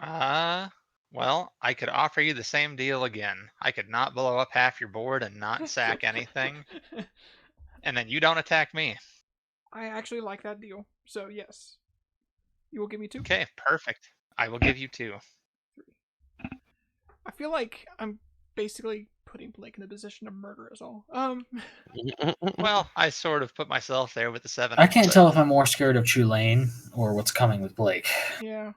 Speaker 3: blah.
Speaker 2: Well, I could offer you the same deal again. I could not blow up half your board and not sack anything, and then you don't attack me.
Speaker 4: I actually like that deal. So, yes. You will give me 2?
Speaker 2: Okay, perfect. I will give you 2.
Speaker 4: 3. I feel like I'm basically putting Blake in the position to murder us all.
Speaker 2: Well, I sort of put myself there with the 7.
Speaker 3: I can't
Speaker 2: but-
Speaker 3: tell if I'm more scared of Chulane or what's coming with Blake.
Speaker 4: Yeah.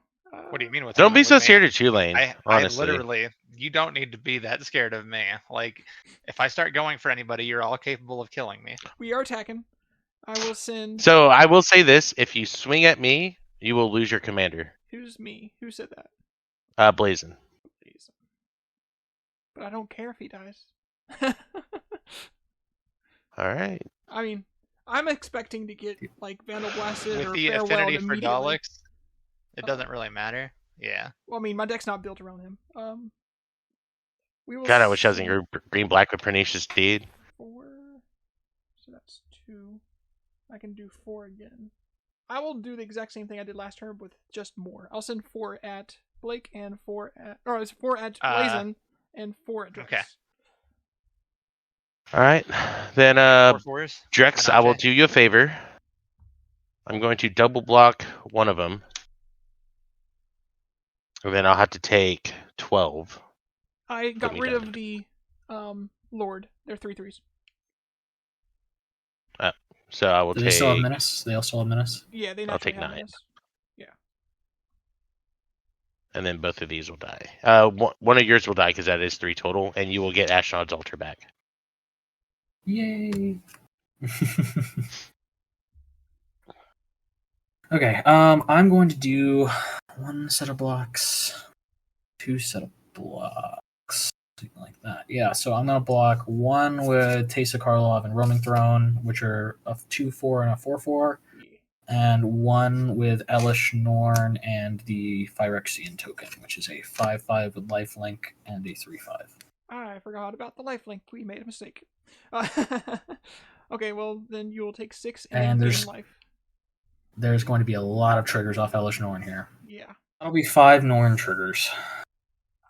Speaker 2: What do you mean with
Speaker 1: Don't be so
Speaker 2: with me?
Speaker 1: scared of Chulane,
Speaker 2: I
Speaker 1: honestly.
Speaker 2: literally you don't need to be that scared of me. Like, if I start going for anybody, you're all capable of killing me.
Speaker 4: We are attacking. I will send.
Speaker 1: So I will say this: if you swing at me, you will lose your commander.
Speaker 4: Who's me? Who said that?
Speaker 1: Blazin.
Speaker 4: But I don't care if he dies.
Speaker 1: All right.
Speaker 4: I mean, I'm expecting to get like Vandal Blasted
Speaker 2: With
Speaker 4: or
Speaker 2: the
Speaker 4: Farewell
Speaker 2: affinity for
Speaker 4: immediately.
Speaker 2: Daleks, it doesn't really matter. Yeah.
Speaker 4: Well, I mean, my deck's not built around him. We will.
Speaker 1: God, I wish I was
Speaker 4: see.
Speaker 1: in green black with Pernicious Deed.
Speaker 4: 4. So that's 2. I can do 4 again. I will do the exact same thing I did last turn with just more. I'll send 4 at Blake and 4 at. Or it's 4 at Blazin and 4 at Drex.
Speaker 2: Okay.
Speaker 1: All right. Then,
Speaker 2: 4/4s.
Speaker 1: Drex, I will do you a favor. I'm going to double block one of them. And then I'll have to take 12.
Speaker 4: I got
Speaker 1: me
Speaker 4: rid
Speaker 1: down.
Speaker 4: of the Lord. They're 3/3s.
Speaker 1: So I will
Speaker 3: Do
Speaker 1: take.
Speaker 3: they still have menace? They also have menace?
Speaker 4: Yeah, they
Speaker 1: I'll
Speaker 4: naturally
Speaker 1: take
Speaker 4: have
Speaker 1: 9.
Speaker 4: menace.
Speaker 1: And then both of these will die. One of yours will die because that is 3 total, and you will get Ashnod's altar back.
Speaker 3: Yay! Okay, I'm going to do 1 set of blocks, 2 set of blocks, something like that. Yeah, so I'm going to block 1 with Teysa Karlov and Roaming Throne, which are a 2/4 and a 4/4, and 1 with Elish Norn and the Phyrexian token, which is a 5/5 with lifelink and a 3/5.
Speaker 4: I forgot about the lifelink. We made a mistake. Okay, well, then you will take 6 and gain life.
Speaker 3: There's going to be a lot of triggers off Elish Norn here.
Speaker 4: Yeah.
Speaker 3: That'll be 5 Norn triggers.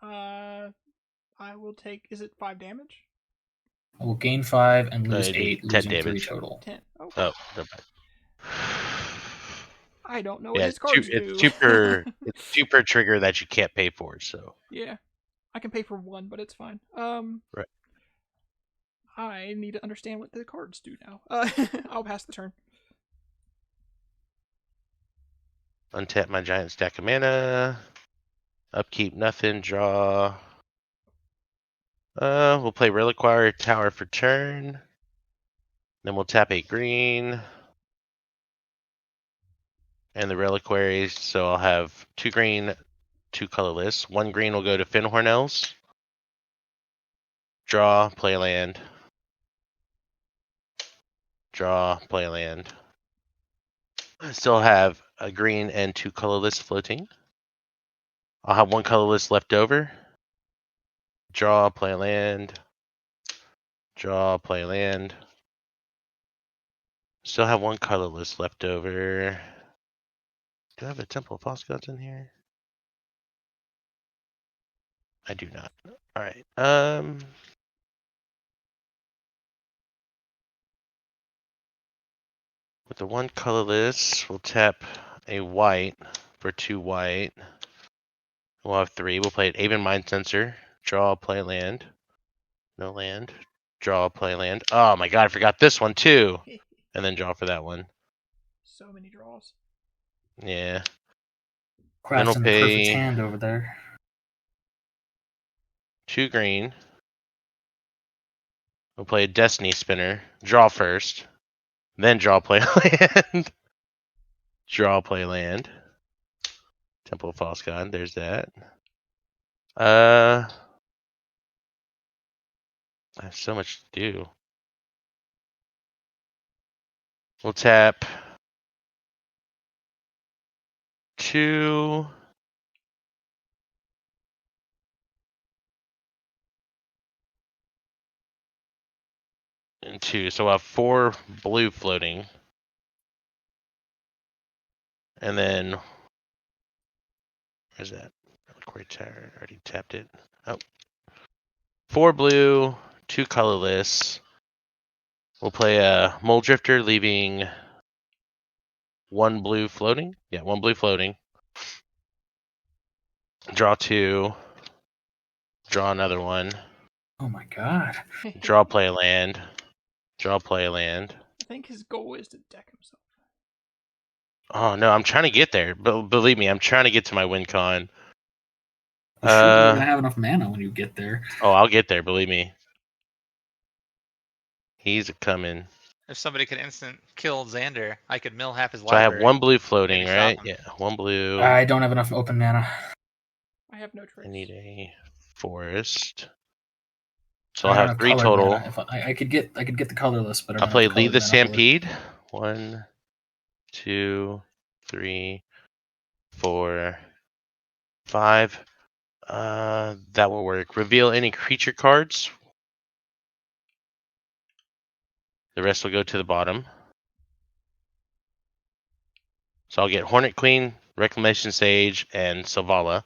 Speaker 4: I will take. Is it 5 damage?
Speaker 3: I will gain 5 and lose
Speaker 1: It'd be
Speaker 3: 8,
Speaker 1: 10
Speaker 3: losing 3
Speaker 1: damage.
Speaker 3: total.
Speaker 4: 10. Okay.
Speaker 1: Oh, never mind.
Speaker 4: I don't know what
Speaker 1: Yeah,
Speaker 4: his cards do.
Speaker 1: it's 2 per. It's 2 per trigger that you can't pay for. So.
Speaker 4: Yeah, I can pay for 1, but it's fine.
Speaker 1: Right.
Speaker 4: I need to understand what the cards do now. I'll pass the turn.
Speaker 1: Untap my giant stack of mana. Upkeep nothing. Draw. We'll play Reliquary Tower for turn. Then we'll tap a green. And the Reliquaries, so I'll have 2 green, 2 colorless. 1 green will go to Finhornels. Draw, play land. Draw, play land. I still have a green and 2 colorless floating. I'll have 1 colorless left over. Draw, play land. Draw, play land. Still have 1 colorless left over. Do I have a Temple of False Gods in here? I do not. Alright. With the 1 colorless, we'll tap a white for 2 white. We'll have 3. We'll play an Aven Mind Sensor. Draw, play land. No land. Draw, play land. Oh my god, I forgot this one too. And then draw for that one.
Speaker 4: So many draws.
Speaker 1: Yeah.
Speaker 3: Crafts in the
Speaker 1: pay-
Speaker 3: perfect hand over there.
Speaker 1: 2 green. We'll play a Destiny Spinner. Draw first. Then draw, play land. Draw, play land. Temple of False God. There's that. I have so much to do. We'll tap 2. And 2. So we'll have 4 blue floating. And then where's that? Reliquary Tower. Already tapped it. Oh. 4 blue, 2 colorless. We'll play a Mole Drifter, leaving 1 blue floating. Yeah, 1 blue floating. Draw 2. Draw another one.
Speaker 3: Oh my god.
Speaker 1: Draw, play a land. Draw, play a land.
Speaker 4: I think his goal is to deck himself.
Speaker 1: Oh no, I'm trying to get there. But believe me, I'm trying to get to my win con.
Speaker 3: You sure you're gonna have enough mana when you get there?
Speaker 1: Oh, I'll get there. Believe me. He's coming.
Speaker 2: If somebody could instant kill Xander, I could mill half his
Speaker 1: So I have
Speaker 2: library.
Speaker 1: one blue floating,
Speaker 2: Maybe stop
Speaker 1: right?
Speaker 2: him.
Speaker 1: Yeah, one blue.
Speaker 3: I don't have enough open mana.
Speaker 4: I have no trace.
Speaker 1: I need a forest. So
Speaker 3: I
Speaker 1: I'll
Speaker 3: don't
Speaker 1: have 3
Speaker 3: colored
Speaker 1: total.
Speaker 3: mana. If I could get the colorless, but I
Speaker 1: I'll
Speaker 3: don't
Speaker 1: play
Speaker 3: have
Speaker 1: Lead the
Speaker 3: colored mana for it.
Speaker 1: Stampede. 1, 2, 3, 4, 5. That will work. Reveal any creature cards. The rest will go to the bottom. So I'll get Hornet Queen, Reclamation Sage, and Selvala.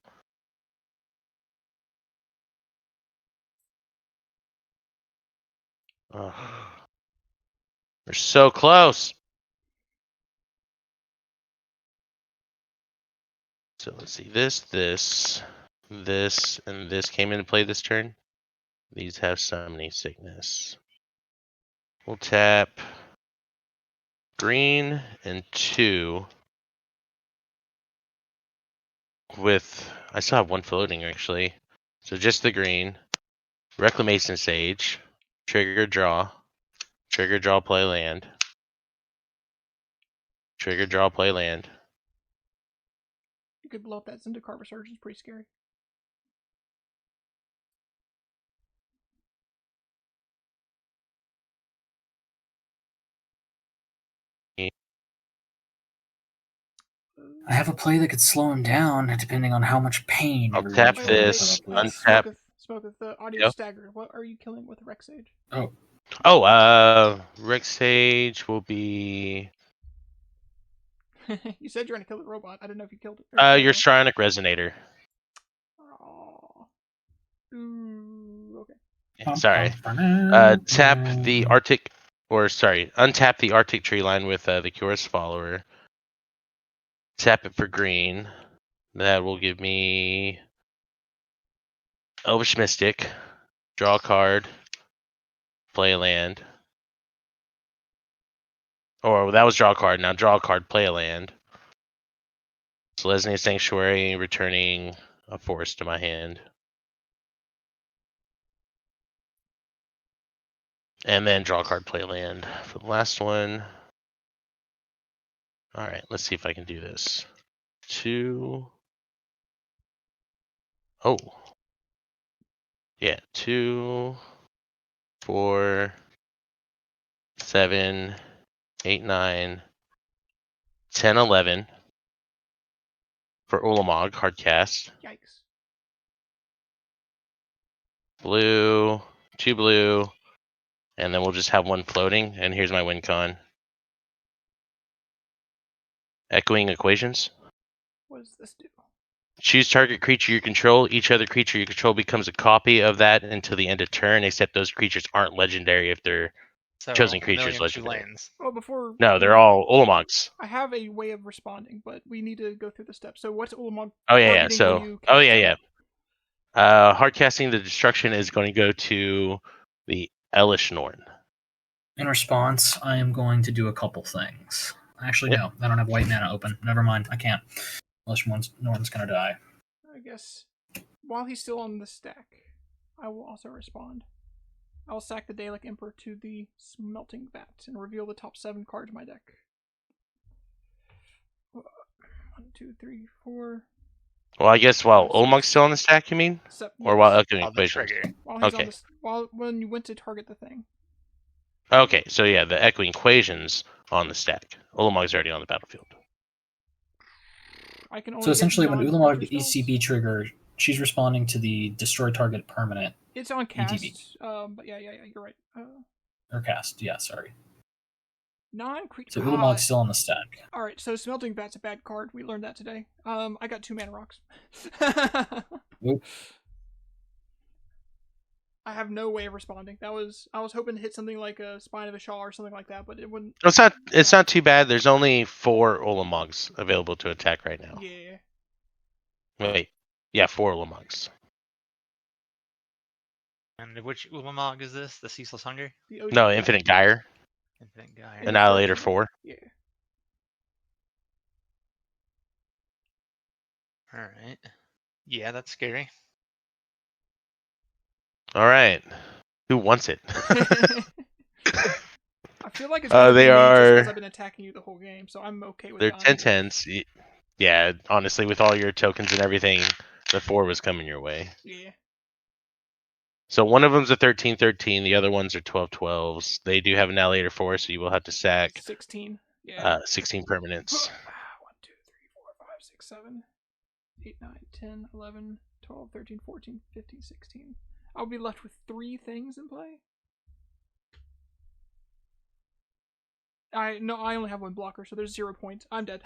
Speaker 1: Ugh. We're so close. So let's see. This, and this came into play this turn. These have Summoning Sickness. We'll tap green and 2 with... I still have 1 floating, actually. So just the green. Reclamation Sage. Trigger, draw, play land. Trigger, draw, play land.
Speaker 4: You could blow up that Zendikar Resurgence. Pretty scary.
Speaker 3: I have a play that could slow him down, depending on how much pain.
Speaker 1: I'll
Speaker 3: everybody's
Speaker 1: tap
Speaker 3: willing to
Speaker 1: this,
Speaker 3: put up with.
Speaker 1: untap.
Speaker 4: Smoketh, the audio
Speaker 1: Yep.
Speaker 4: staggered. What are you killing with Rex Sage?
Speaker 1: Rex Sage will be...
Speaker 4: You said you're gonna kill the robot. I didn't know if you killed it.
Speaker 1: your Psionic Resonator.
Speaker 4: Oh. Ooh, okay.
Speaker 1: Yeah, sorry. Untap the Arctic Tree Line with the Curus Follower. Tap it for green. That will give me Elvish Mystic. Draw a card. Play a land. Or that was draw a card. Now draw a card. Play a land. Selesnya Sanctuary, returning a forest to my hand. And then draw a card, play land for the last one. Alright, let's see if I can do this. 2. Oh. Yeah, 2, 4, 7, 8, 9, 10, 11. For Ulamog, hard cast.
Speaker 4: Yikes.
Speaker 1: Blue, 2 blue, and then we'll just have 1 floating. And here's my win con. Echoing Equations.
Speaker 4: What does this do?
Speaker 1: Choose target creature you control. Each other creature you control becomes a copy of that until the end of turn, except those creatures aren't legendary if they're
Speaker 2: So,
Speaker 1: chosen
Speaker 2: a
Speaker 1: creatures
Speaker 2: million
Speaker 1: legendary.
Speaker 2: Chulanes.
Speaker 4: Oh, before.
Speaker 1: No, they're all Ulamogs.
Speaker 4: I have a way of responding, but we need to go through the steps. So, what's Ulamog?
Speaker 1: Oh yeah, yeah.
Speaker 4: targeting when
Speaker 1: So,
Speaker 4: you
Speaker 1: oh
Speaker 4: cast
Speaker 1: yeah,
Speaker 4: it?
Speaker 1: yeah. Hard casting the destruction is going to go to the Elish Norn.
Speaker 3: In response, I am going to do a couple things. Actually,
Speaker 1: Yep.
Speaker 3: no, I don't have white mana open. Never mind, I can't. Unless Norn's gonna die.
Speaker 4: I guess while he's still on the stack, I will also respond. I will sack the Dalek Emperor to the Smelting Vat and reveal the top 7 cards of my deck. 1, 2, 3, 4.
Speaker 1: Well, I guess while Ulamog's still on the stack, you mean? Or while Echoing
Speaker 2: On the
Speaker 1: Equations?
Speaker 2: trigger.
Speaker 4: While he's
Speaker 1: Okay.
Speaker 4: on the when you went to target the thing.
Speaker 1: Okay, so yeah, the Echoing Equations on the stack. Ulamog's already on the battlefield.
Speaker 4: I can only
Speaker 3: So essentially, when
Speaker 4: get
Speaker 3: Ulamog
Speaker 4: non-creature spells.
Speaker 3: ECB trigger, she's responding to the destroy target permanent
Speaker 4: It's on cast.
Speaker 3: ETB.
Speaker 4: But yeah, you're right.
Speaker 3: or cast. Yeah, sorry.
Speaker 4: Non-creature.
Speaker 3: So Ulamog's still on the stack.
Speaker 4: All right, so Smelting Vat's a bad card. We learned that today. I got 2 mana rocks.
Speaker 3: Oop.
Speaker 4: I have no way of responding. I was hoping to hit something like a Spine of a Shaw or something like that, but it wouldn't.
Speaker 1: It's not too bad. There's only 4 Ulamogs available to attack right now.
Speaker 4: Yeah.
Speaker 1: Wait. Yeah, 4 Ulamogs.
Speaker 2: And which Ulamog is this? The Ceaseless Hunger?
Speaker 4: The OG
Speaker 1: No, Infinite Gyre.
Speaker 2: Infinite Guy.
Speaker 1: Annihilator 4.
Speaker 4: Yeah.
Speaker 2: Alright. Yeah, that's scary.
Speaker 1: All right. Who wants it?
Speaker 4: I feel like it's gonna
Speaker 1: they
Speaker 4: be me just
Speaker 1: are.
Speaker 4: because I've been attacking you the whole game, so I'm okay with
Speaker 1: They're
Speaker 4: dying.
Speaker 1: 10/10s. Yeah, honestly, with all your tokens and everything, the 4 was coming your way.
Speaker 4: Yeah.
Speaker 1: So one of them's a 13/13. The other ones are 12/12s. They do have annihilator 4, so you will have to sack
Speaker 4: 16. Yeah.
Speaker 1: 16 permanents.
Speaker 4: 1, 2, 3, 4, 5, 6, 7, 8, 9, 10, 11, 12, 13, 14, 15, 16. I'll be left with 3 things in play. I only have 1 blocker, so there's 0 points. I'm dead.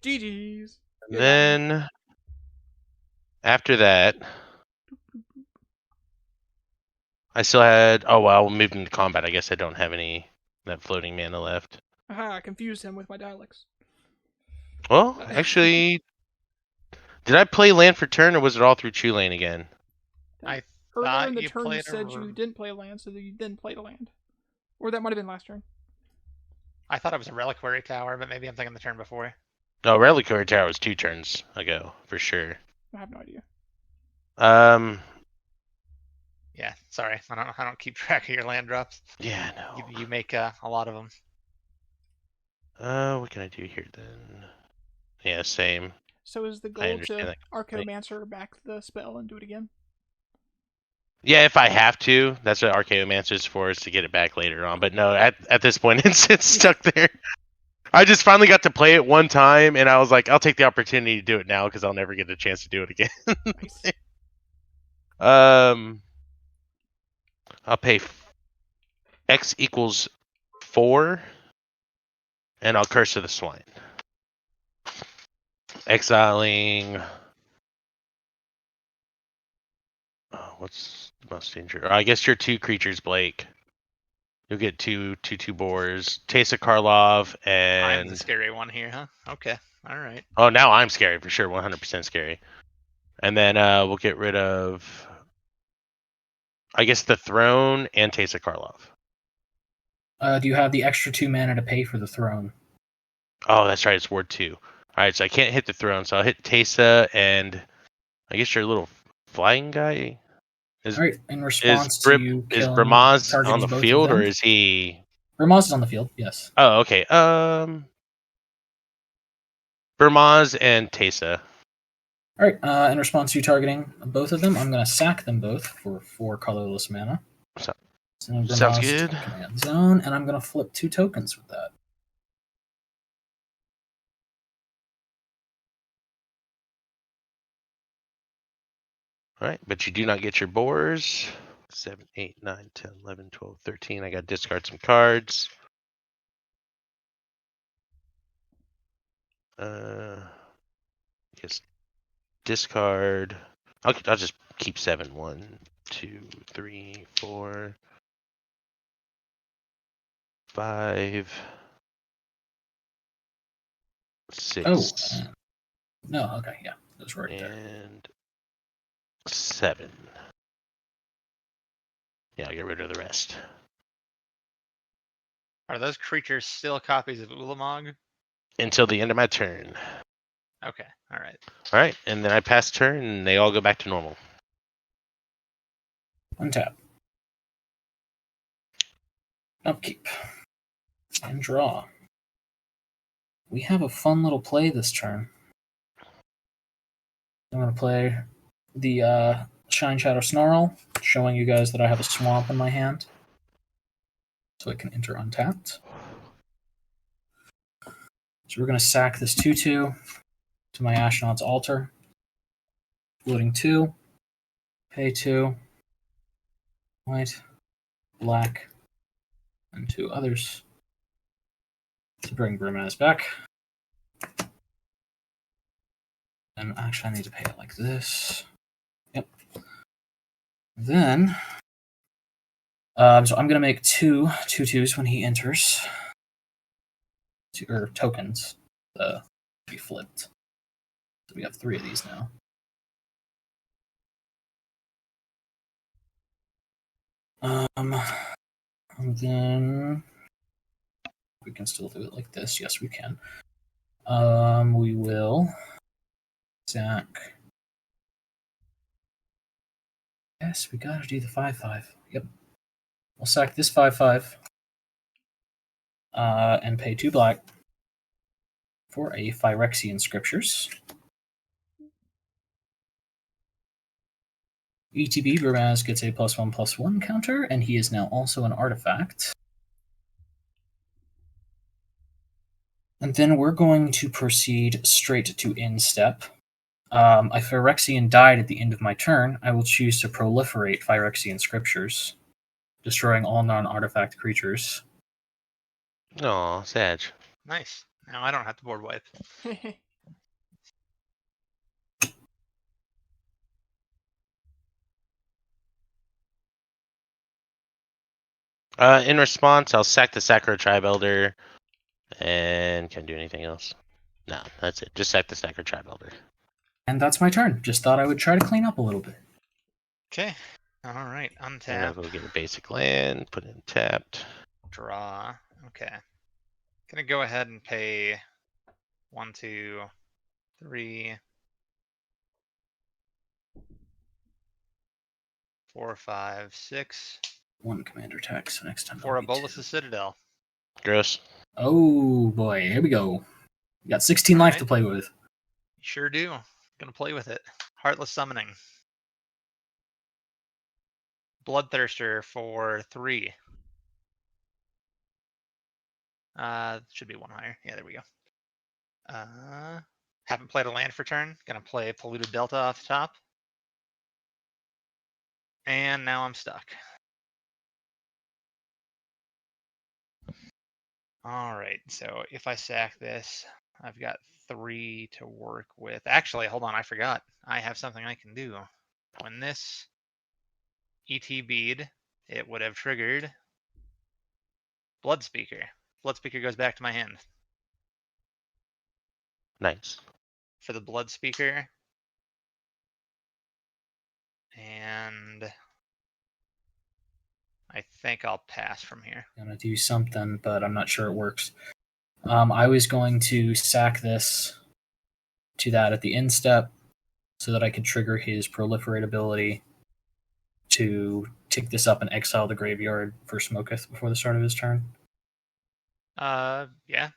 Speaker 4: GG's.
Speaker 1: And then after that, I still had. Oh well, we moved into combat. I guess I don't have any that floating mana left.
Speaker 2: Uh-huh,
Speaker 4: I confused him with my Daleks.
Speaker 1: Well, actually, did I play land for turn, or was it all through Chulane again?
Speaker 2: I
Speaker 4: Earlier
Speaker 2: thought
Speaker 4: in the
Speaker 2: you
Speaker 4: turn, you
Speaker 2: played
Speaker 4: said you didn't play land, so you didn't play the land. Or that might have been last turn.
Speaker 2: I thought it was a reliquary tower, but maybe I'm thinking the turn before.
Speaker 1: No, Reliquary Tower was 2 turns ago for sure.
Speaker 4: I have no idea.
Speaker 2: Yeah, sorry, I don't keep track of your land drops.
Speaker 1: Yeah, no.
Speaker 2: You make a lot of them.
Speaker 1: What can I do here then? Yeah, same.
Speaker 4: So is the
Speaker 1: I
Speaker 4: goal
Speaker 1: understand
Speaker 4: to
Speaker 1: that.
Speaker 4: Archaeomancer back the spell and do it again?
Speaker 1: Yeah, if I have to, that's what Archaeomancer is for, is to get it back later on. But no, at this point, it's stuck there. I just finally got to play it one time, and I was like, I'll take the opportunity to do it now because I'll never get a chance to do it again.
Speaker 4: Nice.
Speaker 1: I'll pay X equals 4, and I'll Curse of the Swine. Exiling. What's the most dangerous? I guess you're 2 creatures, Blake. You'll get 2 boars. Taste of Karlov and.
Speaker 2: I'm the scary one here, huh? Okay, all right.
Speaker 1: Oh, now I'm scary for sure. 100% scary. And then we'll get rid of. I guess the throne and Taste of Karlov.
Speaker 3: Do you have the extra 2 mana to pay for the throne?
Speaker 1: Oh, that's right. It's ward 2. All right, so I can't hit the throne, so I'll hit Teysa and I guess your little flying guy.
Speaker 3: All right. In response to you
Speaker 1: is
Speaker 3: killing
Speaker 1: Brimaz on
Speaker 3: targeting
Speaker 1: the
Speaker 3: both of
Speaker 1: field,
Speaker 3: them-
Speaker 1: or is he?
Speaker 3: Brimaz is on the field. Yes.
Speaker 1: Oh, okay. Brimaz and Teysa.
Speaker 3: All right. In response to you targeting both of them, I'm going to sack them both for 4 colorless mana. Sending
Speaker 1: Sounds
Speaker 3: Brimaz to
Speaker 1: good.
Speaker 3: command zone, and I'm going to flip 2 tokens with that.
Speaker 1: All right, but you do not get your boars. 7, 8, 9, 10, 11, 12, 13. I got to discard some cards. Just discard. I'll just keep 7. 1, 2, 3, 4, 5, 6.
Speaker 3: Oh. No, okay, yeah. Those were right there.
Speaker 1: And 7. Yeah, I'll get rid of the rest.
Speaker 2: Are those creatures still copies of Ulamog?
Speaker 1: Until the end of my turn.
Speaker 2: Okay, all right.
Speaker 1: All right, and then I pass turn, and they all go back to normal.
Speaker 3: Untap. Upkeep. And draw. We have a fun little play this turn. I'm going to play the Shine Shadow Snarl, showing you guys that I have a swamp in my hand. So I can enter untapped. So we're going to sack this 2/2 to my Ashnod's Altar. Floating 2. Pay 2. White. Black. And 2 others. To bring Brimaz back. And actually I need to pay it like this. Yep. Then so I'm gonna make 2 2/2s when he enters. Or tokens. Be flipped. So we have 3 of these now. And then we can still do it like this. Yes, we can. We will sack. Yes, we gotta do the 5/5. Yep. We'll sack this 5/5 and pay 2 black for a Phyrexian Scriptures. ETB Brimaz gets a +1/+1 counter, and he is now also an artifact. And then we're going to proceed straight to instep. If Phyrexian died at the end of my turn, I will choose to proliferate Phyrexian Scriptures, destroying all non-artifact creatures.
Speaker 1: Aw, Sag.
Speaker 2: Nice. Now I don't have to board wipe.
Speaker 1: In response, I'll sack the Sacro Tribe Elder, and can't do anything else. No, that's it. Just sack the Sacro Tribe Elder.
Speaker 3: And that's my turn. Just thought I would try to clean up a little bit.
Speaker 2: Okay. All right.
Speaker 1: And I'll
Speaker 2: Untap.
Speaker 1: go get a basic land, put it in tapped.
Speaker 2: Draw. Okay. Gonna go ahead and pay 1, 2, 3, 4, 5, 6
Speaker 3: 1 commander tax, so next time.
Speaker 2: for a
Speaker 3: that'll be
Speaker 2: Bolus
Speaker 3: 2.
Speaker 2: of Citadel.
Speaker 1: Gross.
Speaker 3: Oh boy, here we go. We got 16 life to play with.
Speaker 2: Sure do. Gonna play with it. Heartless Summoning. Bloodthirster for 3. Should be 1 higher. Yeah, there we go. Haven't played a land for turn. Gonna play Polluted Delta off the top. And now I'm stuck. Alright, so if I sack this, I've got 3 to work with. Actually, hold on, I forgot. I have something I can do. When this ETB'd, it would have triggered Bloodspeaker. Bloodspeaker goes back to my hand.
Speaker 1: Nice.
Speaker 2: For the Bloodspeaker. And I think I'll pass from here.
Speaker 3: I'm gonna do something, but I'm not sure it works. I was going to sack this to that at the end step so that I could trigger his proliferate ability to tick this up and exile the graveyard for Smoketh before the start of his turn.
Speaker 2: Yeah,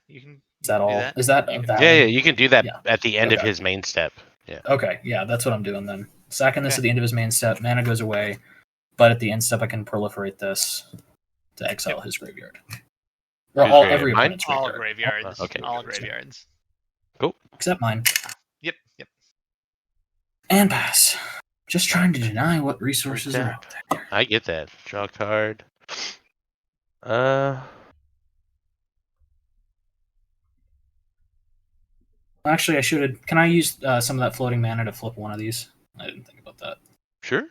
Speaker 2: you can.
Speaker 3: Is that
Speaker 2: do
Speaker 3: all?
Speaker 2: that.
Speaker 3: Is that
Speaker 2: You can-
Speaker 3: valid?
Speaker 1: Yeah, you can do that
Speaker 3: Yeah.
Speaker 1: at the end of
Speaker 3: Okay.
Speaker 1: his main step. Yeah.
Speaker 3: Okay, yeah, that's what I'm doing then. Sacking this
Speaker 2: Okay.
Speaker 3: at the end of his main step, mana goes away, but at the end step I can proliferate this to exile his graveyard. Well,
Speaker 1: Whose
Speaker 3: every
Speaker 1: graveyard?
Speaker 3: opponent's
Speaker 2: All
Speaker 3: graveyard.
Speaker 2: graveyards.
Speaker 1: Okay.
Speaker 2: All graveyards.
Speaker 3: Except mine.
Speaker 2: Yep.
Speaker 3: And pass. Just trying to deny what resources are out there.
Speaker 1: I get that. Draw a card.
Speaker 3: Actually, I should have. Can I use some of that floating mana to flip one of these? I didn't think about that.
Speaker 1: Sure.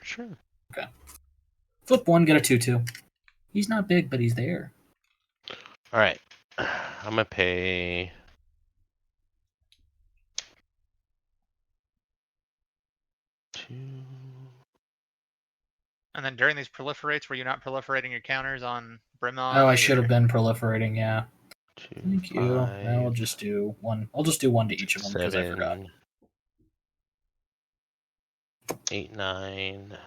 Speaker 3: Flip one, get a 2/2. He's not big, but he's there.
Speaker 1: All right. I'm gonna pay.
Speaker 2: And then during these proliferates, were you not proliferating your counters on Brimaz?
Speaker 3: Oh, I should have been proliferating. Yeah.
Speaker 1: 2,
Speaker 3: Thank you. Now I'll just do one. I'll just do one to each of them because I forgot.
Speaker 1: 7, 8, 9,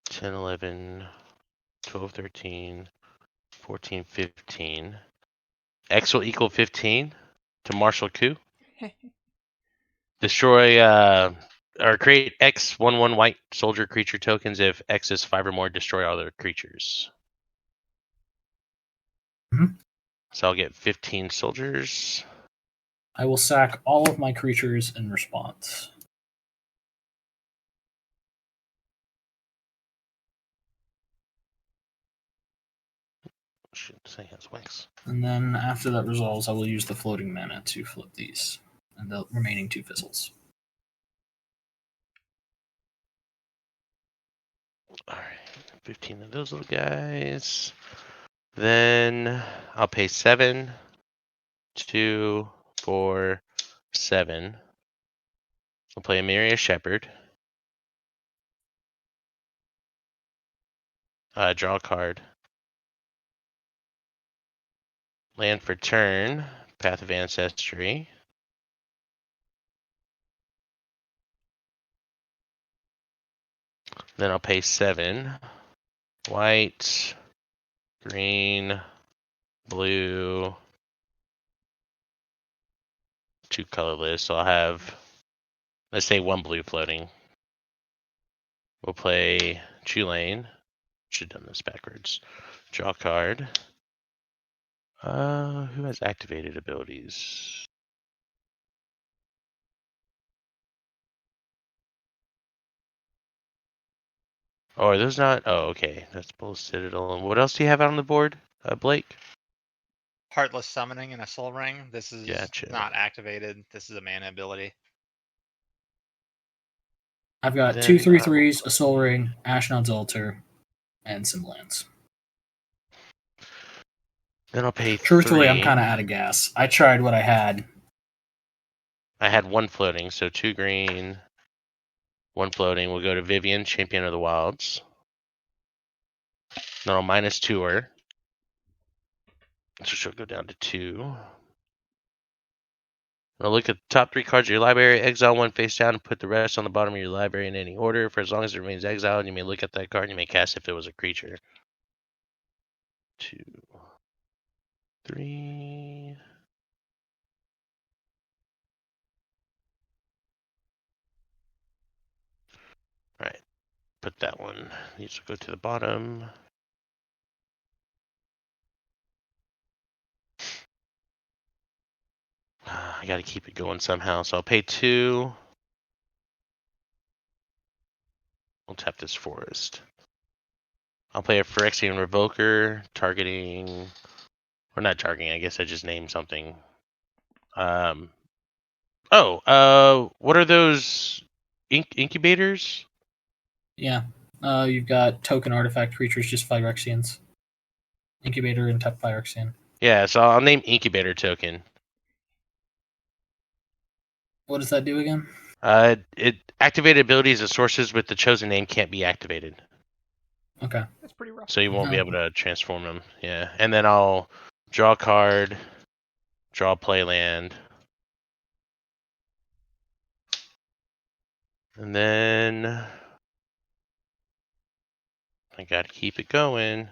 Speaker 1: 10, 11, 12, 13, 14, 15. X will equal 15 to Martial Coup. Destroy or create X 1/1 white soldier creature tokens. If X is 5 or more, destroy other creatures.
Speaker 3: Mhm.
Speaker 1: So I'll get 15 soldiers.
Speaker 3: I will sack all of my creatures in response.
Speaker 1: Should say has wax.
Speaker 3: And then after that resolves, I will use the floating mana to flip these. And the remaining 2 fizzles.
Speaker 1: Alright, 15 of those little guys. Then I'll pay 7, 2, 4, 7. I'll play Emiria Shepherd. Draw a card. Land for turn. Path of Ancestry. Then I'll pay 7. White, green, blue, 2 colorless. So I'll have, let's say, 1 blue floating. We'll play Chulane. Should have done this backwards. Draw a card. Who has activated abilities? Oh, are those not? Oh, okay. That's Bull Citadel. And what else do you have out on the board, Blake?
Speaker 2: Heartless Summoning and a Soul Ring. This is
Speaker 1: Gotcha.
Speaker 2: not activated. This is a mana ability.
Speaker 3: I've got
Speaker 1: Then,
Speaker 3: 2 3/3s, a Soul Ring, Ashnod's Altar, and some lands.
Speaker 1: Then I'll pay
Speaker 3: Truthfully,
Speaker 1: 3.
Speaker 3: I'm kind of out of gas. I tried what I had.
Speaker 1: I had 1 floating, so 2 green, 1 floating. We'll go to Vivian, Champion of the Wilds. Then I'll -2 her. So she'll go down to 2. I'll look at the top 3 cards of your library, exile 1 face down, and put the rest on the bottom of your library in any order. For as long as it remains exiled, you may look at that card and you may cast if it was a creature. 2, 3. Alright. Put that one. These will go to the bottom. I gotta keep it going somehow, so I'll pay 2. We'll tap this forest. I'll play a Phyrexian Revoker, targeting, or not targeting, I guess I just named something. What are those incubators?
Speaker 3: Yeah. You've got token artifact creatures, just Phyrexians. Incubator and tap Phyrexian.
Speaker 1: Yeah, so I'll name Incubator token.
Speaker 3: What does that do again?
Speaker 1: It activated abilities of sources with the chosen name can't be activated.
Speaker 3: Okay.
Speaker 4: That's pretty rough.
Speaker 1: So you won't be able to transform them. Yeah. And then I'll draw a card, draw a play land. And then I gotta keep it going.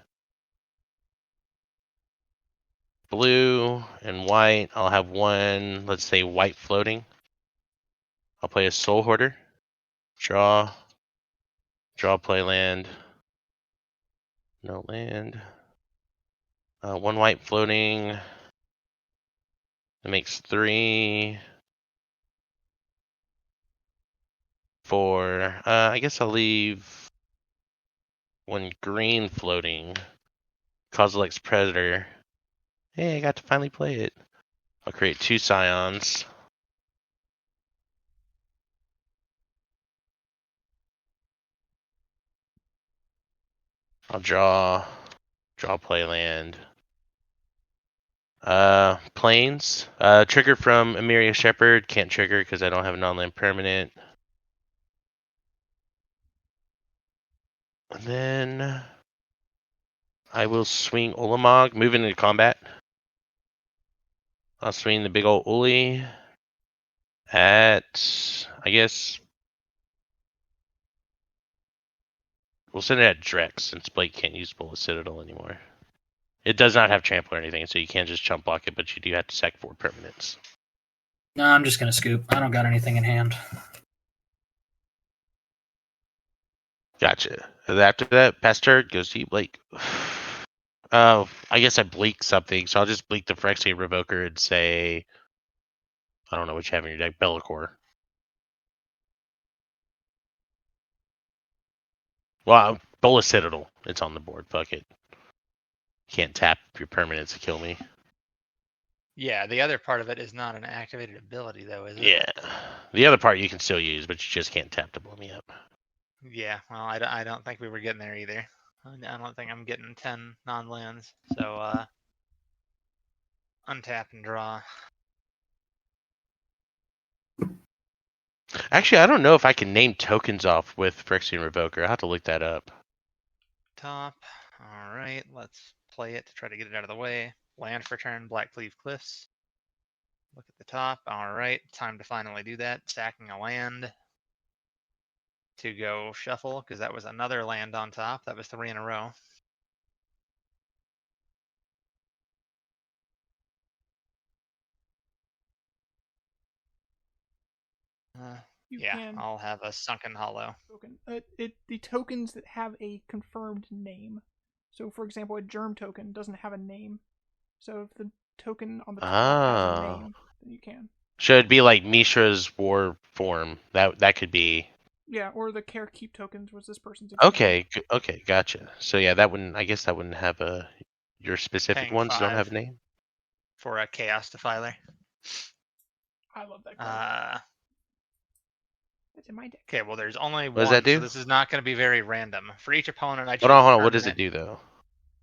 Speaker 1: Blue and white. I'll have 1, let's say, white floating. I'll play a Soul Hoarder. Draw, play land. No land. 1 white floating. That makes 3. 4. I guess I'll leave 1 green floating. Kozilek's Predator. Hey, I got to finally play it. I'll create 2 Scions. I'll draw play land. Plains. Trigger from Emiria Shepherd. Can't trigger because I don't have a non-land permanent. And then I will swing Ulamog, move into combat. I'll swing the big old Uli at, I guess, we'll send it at Drex since Blake can't use Bull Citadel anymore. It does not have trample or anything, so you can't just chump block it, but you do have to sack 4 permanents.
Speaker 3: No, I'm just gonna scoop. I don't got anything in hand.
Speaker 1: Gotcha. And after that, pass turn, goes to you, Blake. I guess I bleak something, so I'll just bleak the Phyrexian Revoker and say, I don't know what you have in your deck, Bellicor. Well, Bola Citadel. It's on the board. Fuck it. Can't tap your permanents to kill me.
Speaker 2: Yeah, the other part of it is not an activated ability, though, is it?
Speaker 1: Yeah. The other part you can still use, but you just can't tap to blow me up.
Speaker 2: Yeah, well, I don't think we were getting there either. I don't think I'm getting 10 non-lands, so untap and draw.
Speaker 1: Actually, I don't know if I can name tokens off with Phyrexian Revoker. I'll have to look that up.
Speaker 2: Top. All right, let's play it to try to get it out of the way. Land for turn, Blackcleave Cliffs. Look at the top. All right, time to finally do that. Sacking a land. to go shuffle because that was another land on top. That was 3 in a row. I'll have a Sunken Hollow.
Speaker 4: Token. The tokens that have a confirmed name. So, for example, a germ token doesn't have a name. So if the token on the top has a name, then you can.
Speaker 1: Should it be like Mishra's War Form? That could be.
Speaker 4: Yeah, or the Care Keep tokens was this person's.
Speaker 1: Okay, gotcha. So yeah, I guess that wouldn't have a. Your specific
Speaker 2: Paying
Speaker 1: ones don't
Speaker 2: 5
Speaker 1: have a name.
Speaker 2: For a Chaos Defiler.
Speaker 4: I love that card. That's in my deck.
Speaker 2: Okay, well, there's only one.
Speaker 1: What does that do?
Speaker 2: So this is not going to be very random. For each opponent, I choose.
Speaker 1: Hold on. What does it do though?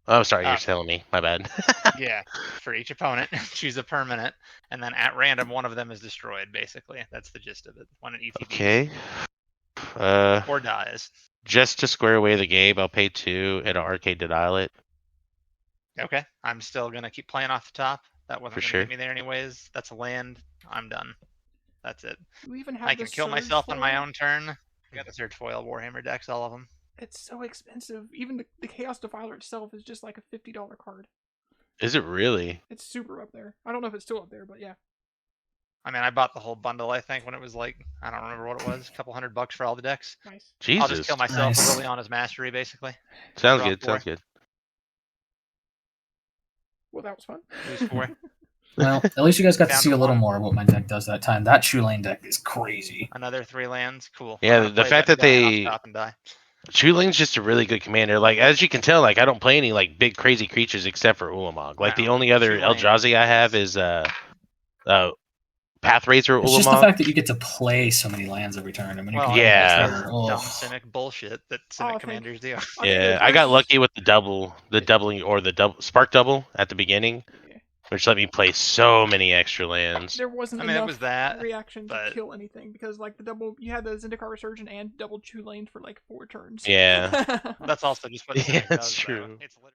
Speaker 1: Oh, sorry, you're telling me. My bad.
Speaker 2: Yeah, for each opponent, choose a permanent, and then at random, one of them is destroyed. Basically, that's the gist of it. One at ETB.
Speaker 1: Okay.
Speaker 2: Or dies.
Speaker 1: Just to square away the game, I'll pay 2 and an Arcade to dial it.
Speaker 2: Okay, I'm still gonna keep playing off the top. That wasn't
Speaker 1: For
Speaker 2: gonna
Speaker 1: sure.
Speaker 2: get me there anyways. That's a land. I'm done. That's it.
Speaker 4: We even have
Speaker 2: I can kill
Speaker 4: Surge
Speaker 2: myself
Speaker 4: foil.
Speaker 2: on my own turn. I got the Surge Foil Warhammer decks, all of them.
Speaker 4: It's so expensive. Even the Chaos Defiler itself is just like a $50 card.
Speaker 1: Is it really?
Speaker 4: It's super up there. I don't know if it's still up there, but yeah.
Speaker 2: I mean, I bought the whole bundle, I think, when it was like, I don't remember what it was, a couple $100 for all the decks.
Speaker 4: Nice.
Speaker 1: Jesus.
Speaker 2: I'll just kill myself
Speaker 3: Nice.
Speaker 2: early on as mastery, basically.
Speaker 1: Sounds
Speaker 2: Draw
Speaker 1: good.
Speaker 2: 4.
Speaker 1: Sounds good.
Speaker 4: Well, that was fun.
Speaker 2: Lose 4.
Speaker 3: Well, at least you guys got to
Speaker 2: Down
Speaker 3: see
Speaker 2: to
Speaker 3: a little
Speaker 2: 1.
Speaker 3: more of what my deck does that time. That Chulane deck is crazy.
Speaker 2: Another 3 lands. Cool.
Speaker 1: Yeah,
Speaker 2: I'm gonna
Speaker 1: the
Speaker 2: play
Speaker 1: fact
Speaker 2: that
Speaker 1: that they-
Speaker 2: guy off top and die.
Speaker 1: Chulane's just a really good commander. Like, as you can tell, like I don't play any like big crazy creatures except for Ulamog. Like the
Speaker 2: No,
Speaker 1: only other
Speaker 2: Chulane
Speaker 1: Eldrazi I have is Pathrazer
Speaker 3: It's just the
Speaker 1: Ulamog.
Speaker 3: fact that you get to play so many lands every turn. I mean, you
Speaker 2: Well,
Speaker 3: can
Speaker 1: yeah.
Speaker 3: get there.
Speaker 2: Dumb
Speaker 3: Oh.
Speaker 2: cynic bullshit that
Speaker 4: Oh,
Speaker 2: cynic
Speaker 4: thank-
Speaker 2: commanders do.
Speaker 1: Yeah, I got lucky with the doubling or the double spark double at the beginning,
Speaker 4: Yeah.
Speaker 1: which let me play so many extra lands.
Speaker 4: There wasn't
Speaker 2: I mean, it
Speaker 4: enough
Speaker 2: was that,
Speaker 4: reaction to
Speaker 2: but-
Speaker 4: kill anything because like the double, you had the Zendikar Resurgent and double Chulane for like 4 turns.
Speaker 1: Yeah.
Speaker 2: That's also just what
Speaker 1: Yeah,
Speaker 2: cynic
Speaker 1: that's
Speaker 2: does, though.
Speaker 1: true.
Speaker 2: It's literally